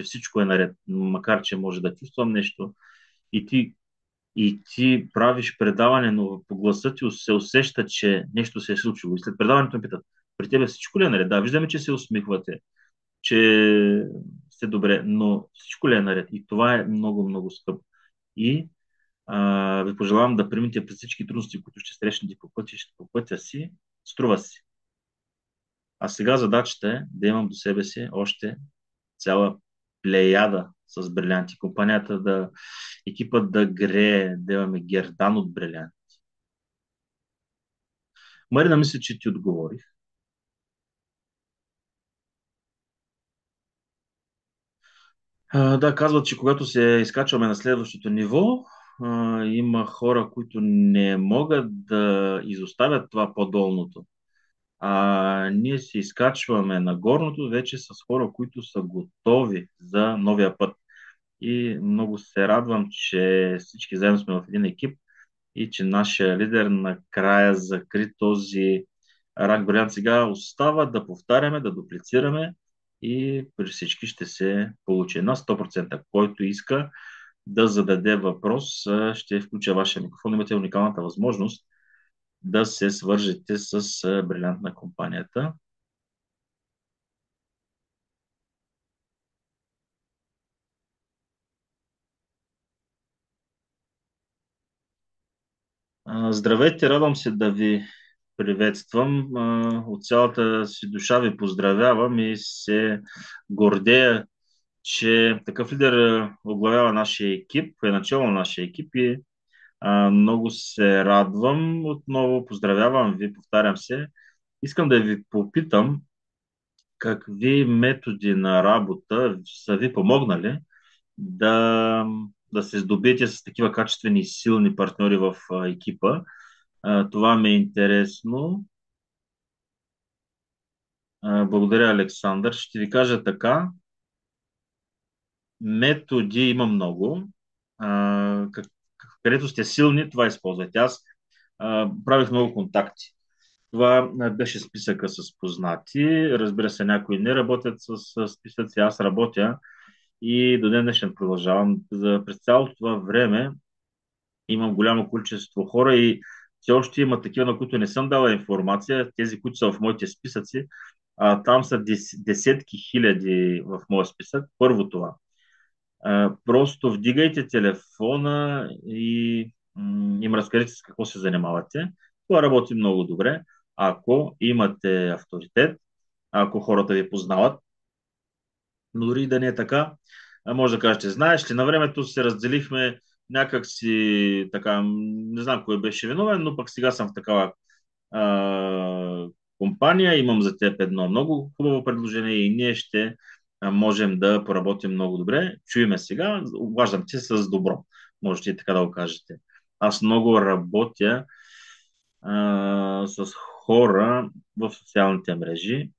всичко е наред, макар че може да чувствам нещо. И ти правиш предаване, но по гласа ти се усеща, че нещо се е случило. И след предаването ме питат, при тебе всичко ли е наред? Да, виждаме, че се усмихвате, че сте добре, но всичко ли е наред? И това е много, много скъпо. И ви пожелавам да преминете през всички трудности, които ще срещнете по пътя си, струва си. А сега задачата е да имам до себе си още цяла плеяда с брилянти. Компанията екипът да грее, да имаме гердан от брилянти. Марина, мисля, че ти отговорих. Да, казват, че когато се изкачваме на следващото ниво, има хора, които не могат да изоставят това по-долното. Ние се изкачваме на горното вече с хора, които са готови за новия път. И много се радвам, че всички заедно сме в един екип и че нашия лидер накрая закри този рак брилянт. Сега остава да повтаряме, да дуплицираме и при всички ще се получи на 100%. Който иска да зададе въпрос, ще включа вашия микрофон. Имате уникалната възможност да се свържете с брилянт на компанията. Здравейте, радвам се да ви приветствам. От цялата си душа ви поздравявам и се гордея, че такъв лидер оглавява нашия екип, е начало на нашия екип и много се радвам. Отново поздравявам ви, повтарям се. Искам да ви попитам какви методи на работа са ви помогнали да, да се здобиете с такива качествени и силни партньори в екипа. Това ми е интересно. Благодаря, Александър. Ще ви кажа така. Методи има много. Където сте силни, това използвайте. Аз правих много контакти. Това беше списъка с познати. Разбира се, някои не работят с списъци. Аз работя и до ден днешен продължавам. През цялото това време имам голямо количество хора и все още има такива, на които не съм дала информация. Тези, които са в моите списъци, там са десетки хиляди в моя списък. Първо това. Просто вдигайте телефона и им разкажете с какво се занимавате. Това работи много добре. Ако имате авторитет, ако хората ви познават, но дори да не е така, може да кажете, знаеш ли, на времето се разделихме някак си така, не знам кой беше виновен, но пък сега съм в такава компания, имам за теб едно много хубаво предложение и ние ще можем да поработим много добре. Чуеме сега, обаждам те с добро. Можете и така да го кажете. Аз много работя с хора в социалните мрежи,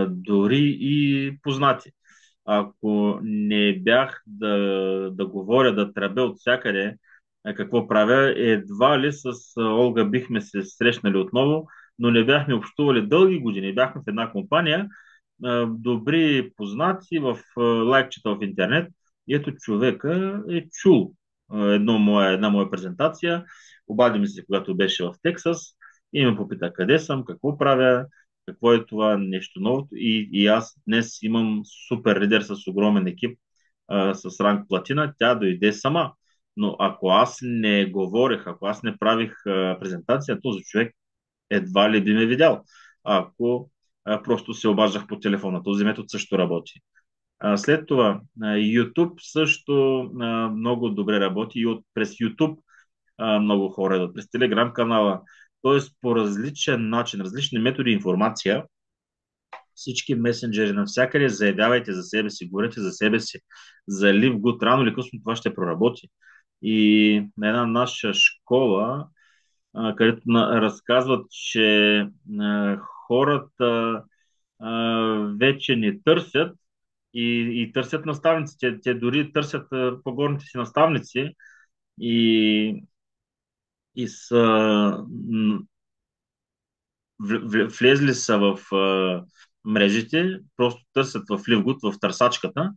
дори и познати. Ако не бях да говоря, да тръбя от всякъде какво правя, едва ли с Олга бихме се срещнали отново, но не бяхме общували дълги години. Бяхме в една компания, добри познати в лайкчета в интернет. И ето човека е чул една моя презентация, Обади ми се, когато беше в Тексас и ме попита къде съм, какво правя, какво е това нещо ново. И аз днес имам супер лидер с огромен екип, с ранг платина. Тя дойде сама. Но ако аз не говорех, ако аз не правих презентация, този човек едва ли би ме видял. Ако просто се обаждах по телефона. Този метод също работи. След това YouTube също много добре работи и през YouTube много хора идват, през Telegram канала. Тоест по различен начин, различни методи информация, всички месенджери навсякъде заявявайте за себе си, говорете за себе си, за LiveGood, рано или късно това ще проработи. И на една наша школа, където разказват, че хората вече не търсят и търсят наставници. Те дори търсят по-горните си наставници и, и са влезли са в мрежите, просто търсят в Ливгуд, в търсачката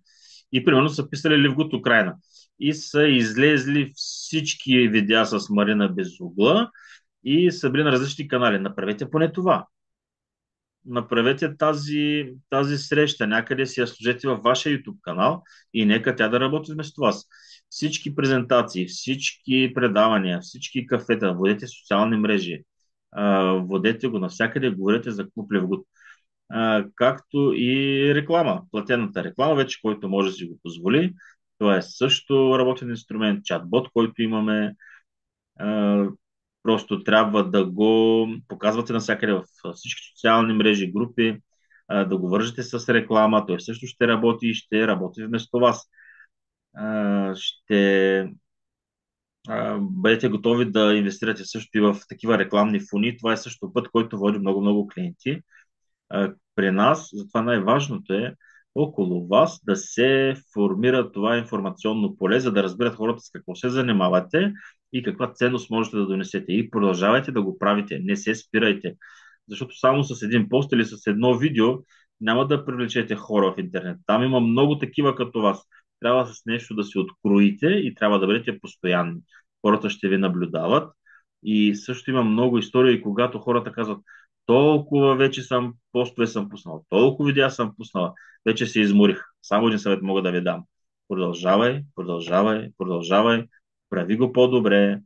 и примерно са писали Ливгуд Украина. И са излезли всички видеа с Марина Безугла и са били на различни канали. Направете поне това. Направете тази среща, някъде си я сложете във вашия YouTube канал и нека тя да работи вместо вас. Всички презентации, всички предавания, всички кафета, водете социални мрежи, водете го навсякъде, говорете за Клуб Левгуд. Както и реклама, платената реклама, вече който може да си го позволи. Това е също работен инструмент, чатбот, който имаме. А, Просто трябва да го показвате навсякъде в всички социални мрежи, групи, да го вържете с реклама. Той също ще работи и ще работи вместо вас. Ще бъдете готови да инвестирате също и в такива рекламни фони. Това е също път, който води много-много клиенти при нас. Затова най-важното е около вас да се формира това информационно поле, за да разберат хората с какво се занимавате и каква ценност можете да донесете. И продължавайте да го правите, не се спирайте. Защото само с един пост или с едно видео няма да привлечете хора в интернет. Там има много такива като вас. Трябва с нещо да се откроите и трябва да бъдете постоянни. Хората ще ви наблюдават. И също има много истории, когато хората казват: толкова вече постове съм пуснал, толкова видеа съм пуснала, вече се изморих. Само един съвет мога да ви дам. Продължавай, продължавай, продължавай, прави го по-добре,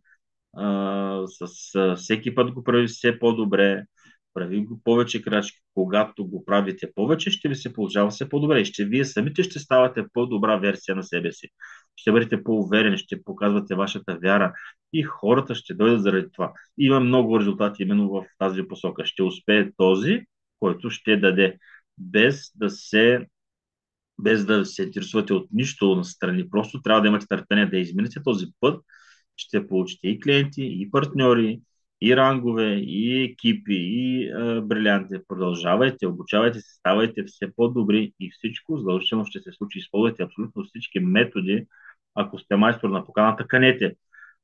всеки път го прави все по-добре, прави го повече крачки. Когато го правите повече, ще ви се получава все по-добре и вие самите ще ставате по-добра версия на себе си. Ще бъдете по-уверени, ще показвате вашата вяра и хората ще дойдат заради това. Има много резултати именно в тази посока. Ще успее този, който ще даде, без да се без да се интересувате от нищо настрани. Просто трябва да имате търпение да измините този път. Ще получите и клиенти, и партньори, и рангове, и екипи, и брилянти. Продължавайте, обучавайте се, ставайте все по-добри и всичко задължително ще се случи. Използвайте абсолютно всички методи. Ако сте майстор на поканата, канете.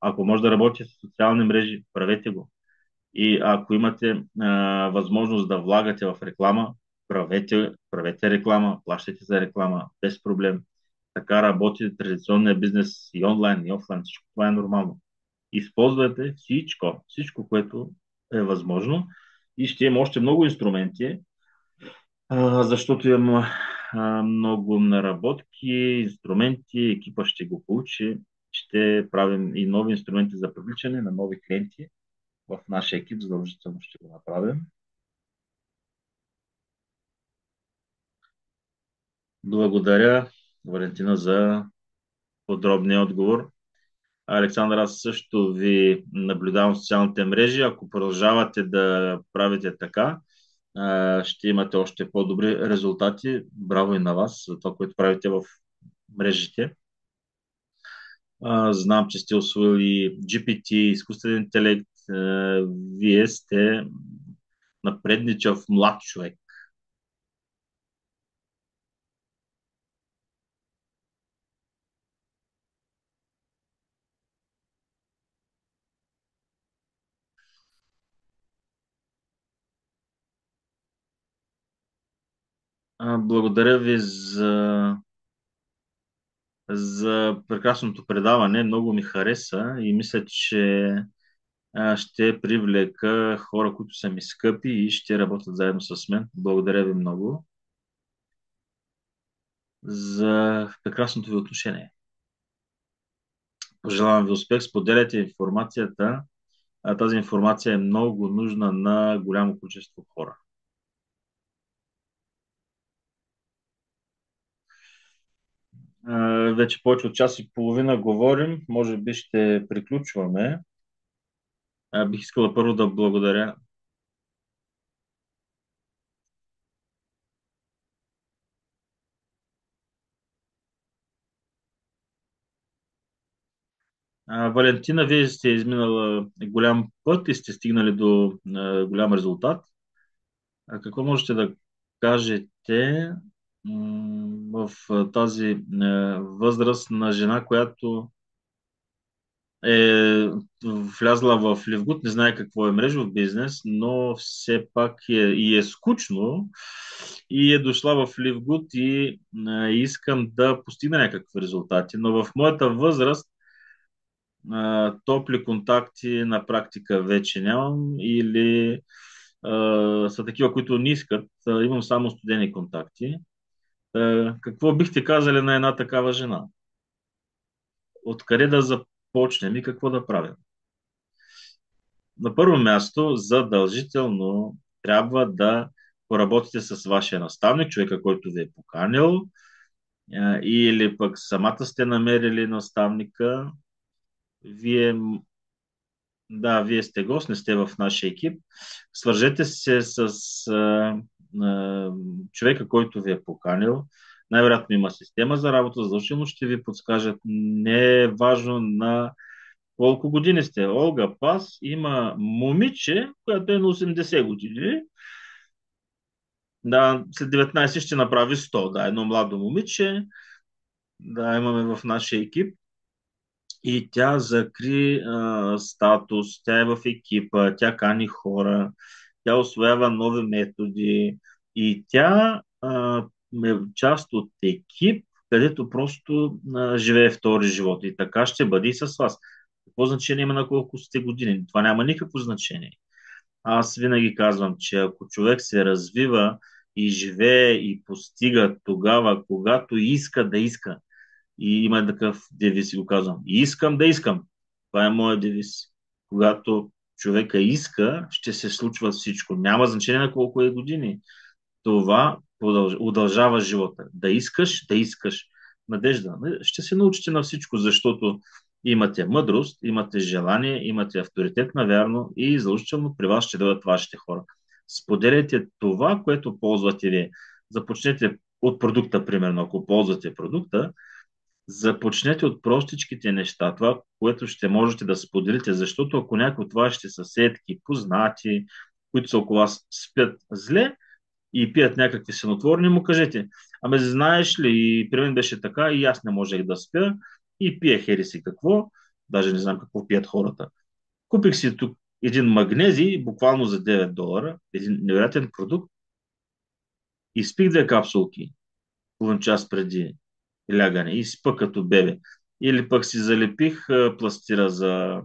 Ако може да работите с социални мрежи, правете го. И ако имате възможност да влагате в реклама, правете реклама, плащайте за реклама без проблем. Така работи традиционния бизнес и онлайн, и офлайн. Всичко това е нормално. Използвайте всичко, което е възможно и ще има още много инструменти, защото има много наработки, инструменти, екипа ще го получи. Ще правим и нови инструменти за привличане на нови клиенти в нашия екип, задължително ще го направим. Благодаря, Валентина, за подробния отговор. Александър, аз също ви наблюдавам в социалните мрежи. Ако продължавате да правите така, ще имате още по-добри резултати. Браво и на вас за това, което правите в мрежите. Знам, че сте освоили GPT, изкуствен интелект. Вие сте напредничав млад човек. Благодаря ви за прекрасното предаване. Много ми хареса и мисля, че ще привлека хора, които са ми скъпи и ще работят заедно с мен. Благодаря ви много за прекрасното ви отношение. Пожелавам ви успех, споделяйте информацията. Тази информация е много нужна на голямо количество хора. Вече повече от час и половина говорим. Може би ще приключваме. Бих искала първо да благодаря. Валентина, вие сте изминала голям път и сте стигнали до голям резултат. Какво можете да кажете в тази възраст на жена, която е влязла в Ливгуд, не знае какво е мрежов бизнес, но все пак и е скучно и е дошла в Ливгуд и искам да постигна някакви резултати. Но в моята възраст топли контакти на практика вече нямам или са такива, които не искат. Имам само студени контакти. Какво бихте казали на една такава жена? Откъде да започнем и какво да правим? На първо място, задължително трябва да поработите с вашия наставник, човека, който ви е поканил, или пък самата сте намерили наставника. Вие, да, вие сте гост, не сте в нашия екип. Свържете се с а, човека, който ви е поканил. Най-вероятно има система за работа, задължително ще ви подскажат. Не е важно на колко години сте. Олга Пас има момиче, която е на 80 години. Да, след 19 ще направи 100. Да, едно младо момиче. Да, имаме в нашия екип. И тя закри статус, тя е в екипа, тя кани хора, тя освоява нови методи и тя е част от екип, където просто живее втори живот. И така ще бъде и с вас. Какво значение има на колко сте години? Това няма никакво значение. Аз винаги казвам, че ако човек се развива и живее и постига тогава, когато иска да иска, и има такъв девиз, и го казвам. И искам да искам. Това е моят девиз. Когато човека иска, ще се случва всичко. Няма значение на колко е години. Това удължава живота. Да искаш, да искаш. Надежда. Ще се научите на всичко, защото имате мъдрост, имате желание, имате авторитет, навярно, и задължително при вас ще дойдат вашите хора. Споделяйте това, което ползвате вие. Започнете от продукта, примерно, ако ползвате продукта, започнете от простичките неща, това, което ще можете да споделите, защото ако някои от вашите съседки, познати, които са около вас, спят зле и пият някакви сенотворни, му кажете, ами знаеш ли, и при мен беше така, и аз не можех да спя, и пия хери си какво, даже не знам какво пият хората. Купих си тук един магнезий, буквално за 9 долара, един невероятен продукт, и спих 2 капсулки, половин час преди лягане и спа като бебе. Или пък си залепих пластира за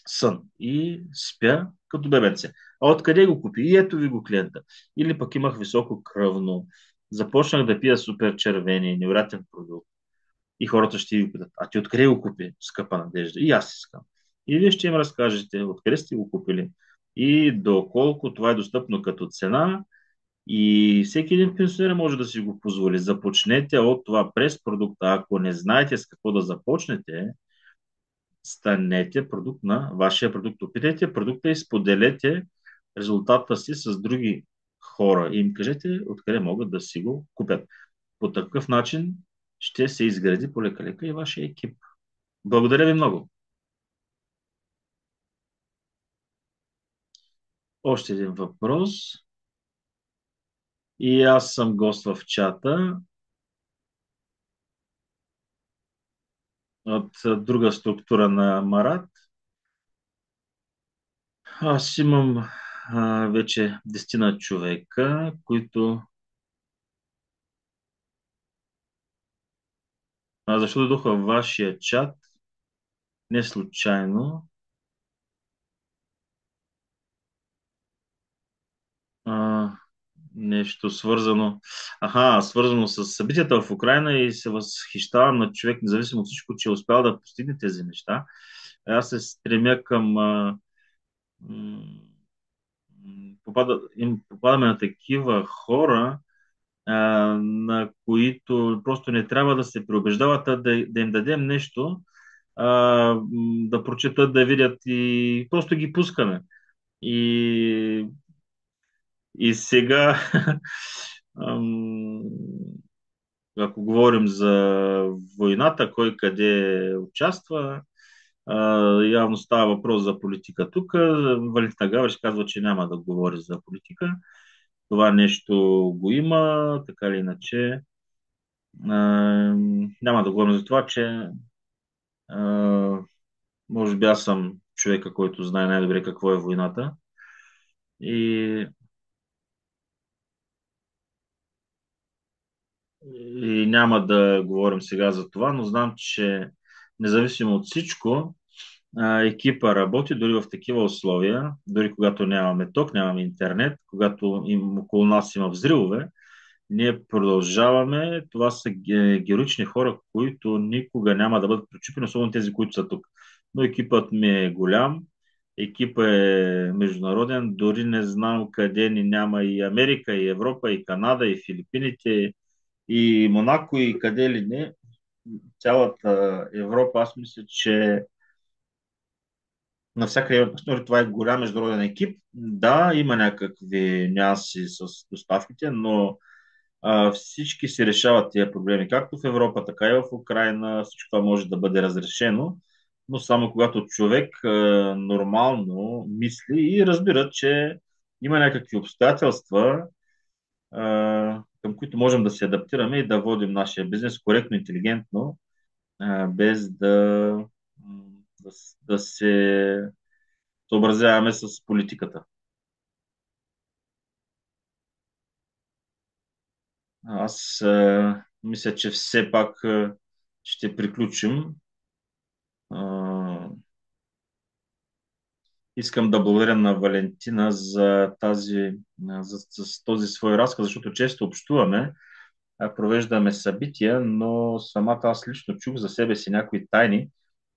сън и спя като бебенце. А откъде го купи? И ето ви го клиента. Или пък имах високо кръвно, започнах да пия супер червени, невероятен продукт. И хората ще ви питат, а ти откъде го купи, скъпа Надежда? И аз искам. И вие ще им разкажете откъде сте го купили и доколко това е достъпно като цена, и всеки един пенсионер може да си го позволи. Започнете от това през продукта. Ако не знаете с какво да започнете, станете продукт на вашия продукт. Опитайте продукта и споделете резултата си с други хора и им кажете откъде могат да си го купят. По такъв начин ще се изгради полека-лека и вашия екип. Благодаря ви много. Още един въпрос. И аз съм гост в чата от друга структура на Марат. Аз имам вече 10 човека, които... защо дойдоха в вашия чат? Не случайно. Нещо свързано. Аха, свързано с събитията в Украина и се възхищавам на човек, независимо от всичко, че е успял да постигне тези неща. Аз се стремя към м, попадаме на такива хора, на които просто не трябва да се преубеждават, а да им дадем нещо, да прочетат, да видят и просто ги пускаме. И, и сега, ам, ако говорим за войната, кой къде участва, явно става въпрос за политика тук. Валентина Гавриш казва, че няма да говори за политика. Това нещо го има, така или иначе. Няма да говорим за това, че може би аз съм човека, който знае най-добре какво е войната. И, и няма да говорим сега за това, но знам, че независимо от всичко, екипа работи дори в такива условия, дори когато нямаме ток, нямаме интернет, когато около нас има взривове, ние продължаваме. Това са героични хора, които никога няма да бъдат пречупени, особено тези, които са тук. Но екипът ми е голям, екипът е международен, дори не знам къде ни няма и Америка, и Европа, и Канада, и Филипините, и Монако, и къде ли не. Цялата Европа, аз мисля, че навсякъде има партньори, това е голям международен екип. Да, има някакви нюанси с доставките, но всички си решават тия проблеми, както в Европа, така и в Украина. Всичко това може да бъде разрешено, но само когато човек нормално мисли и разбира, че има някакви обстоятелства, към които можем да се адаптираме и да водим нашия бизнес коректно, интелигентно, без да, да се съобразяваме с политиката. Аз мисля, че все пак ще приключим. А, искам да благодаря на Валентина за за този свой разказ, защото често общуваме, провеждаме събития, но самата аз лично чух за себе си някои тайни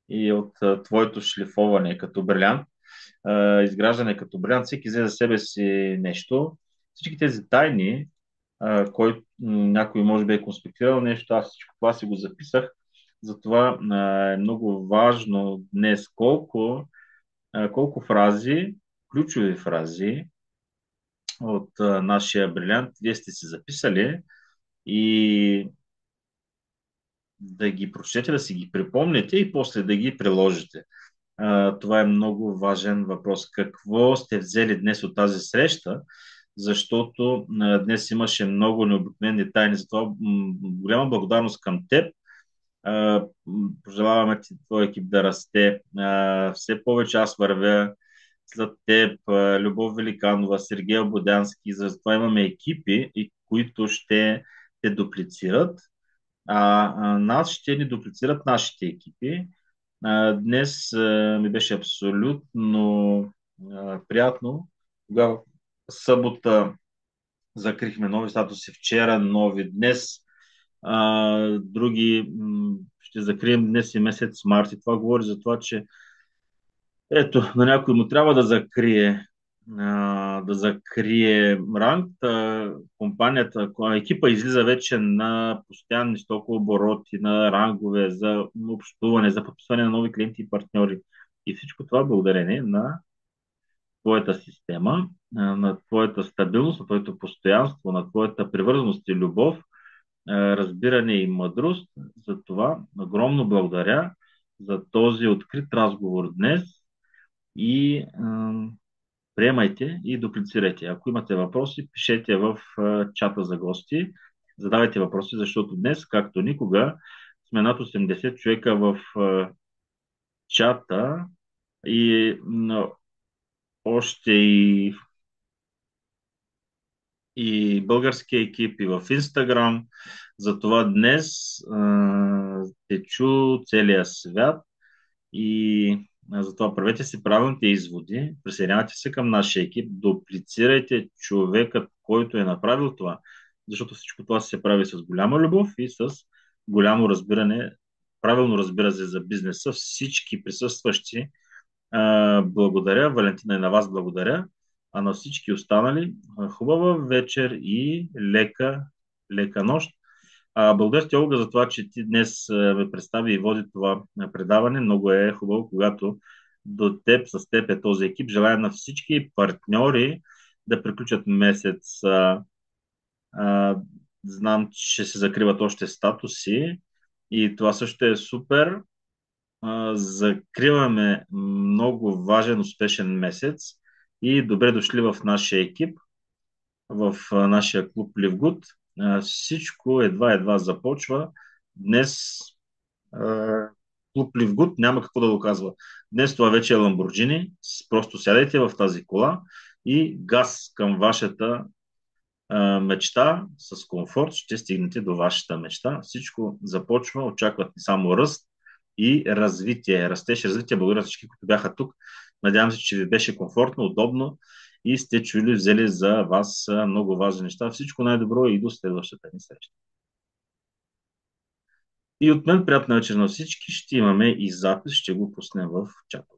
и от твоето шлифоване като брилянт, изграждане като брилянт, всеки взе за себе си нещо. Всички тези тайни, който някой може би е конспектирал нещо, аз всичко това си го записах. Затова е много важно днес колко фрази, ключови фрази от нашия брилянт вие сте си записали и да ги прочетете, да си ги припомните и после да ги приложите. Това е много важен въпрос. Какво сте взели днес от тази среща? Защото днес имаше много необикновени тайни. Затова голяма благодарност към теб. Пожелаваме ти твой екип да расте. Все повече аз вървя след теб, Любов Великанова, Сергей Бодянски. Затова имаме екипи, които ще те дуплицират, нас ще ни дуплицират нашите екипи. Днес ми беше абсолютно приятно. Тогава събота закрихме нови статуси, вчера нови, днес други ще закрием днес и месец март. И това говори за това, че ето, на някой му трябва да закрие ранг. Компанията, екипа излиза вече на постоянни стокообороти, на рангове за общуване, за подписване на нови клиенти и партньори. И всичко това благодарение на твоята система, на твоята стабилност, на твоето постоянство, на твоята привързаност и любов, разбиране и мъдрост. За това огромно благодаря за този открит разговор днес и приемайте и дуплицирайте. Ако имате въпроси, пишете в чата за гости, задавайте въпроси, защото днес, както никога, сме над 80 човека в чата и още и български екипи в Инстаграм. Затова днес те чу целия свят и Затова правете си правилните изводи, присъединявайте се към нашия екип, дуплицирайте човекът, който е направил това, защото всичко това се прави с голяма любов и с голямо разбиране, правилно разбира се за бизнеса. Всички присъстващи благодаря, Валентина и на вас благодаря, а на всички останали хубава вечер и лека нощ. Благодаря ти, Олга, за това, че ти днес ме представи и води това предаване. Много е хубаво, когато до теб, с теб е този екип. Желая на всички партньори да приключат месец. А, знам, че се закриват още статуси и това също е супер. Закриваме много важен, успешен месец и добре дошли в нашия екип, в нашия клуб Ливгуд. Всичко едва започва. Днес клуб Ливгуд няма какво да доказва. Днес това вече е Ламборджини. Просто сядайте в тази кола и газ към вашата мечта с комфорт. Ще стигнете до вашата мечта. Всичко започва. Очакват ни само ръст и развитие. Растеж, развитие. Благодаря за всички, които бяха тук. Надявам се, че ви беше комфортно, удобно и сте чули, взели за вас много важни неща. Всичко най-добро и до следващата ни среща. И от мен приятна вечер на всички. Ще имаме и запис, ще го пуснем в чата.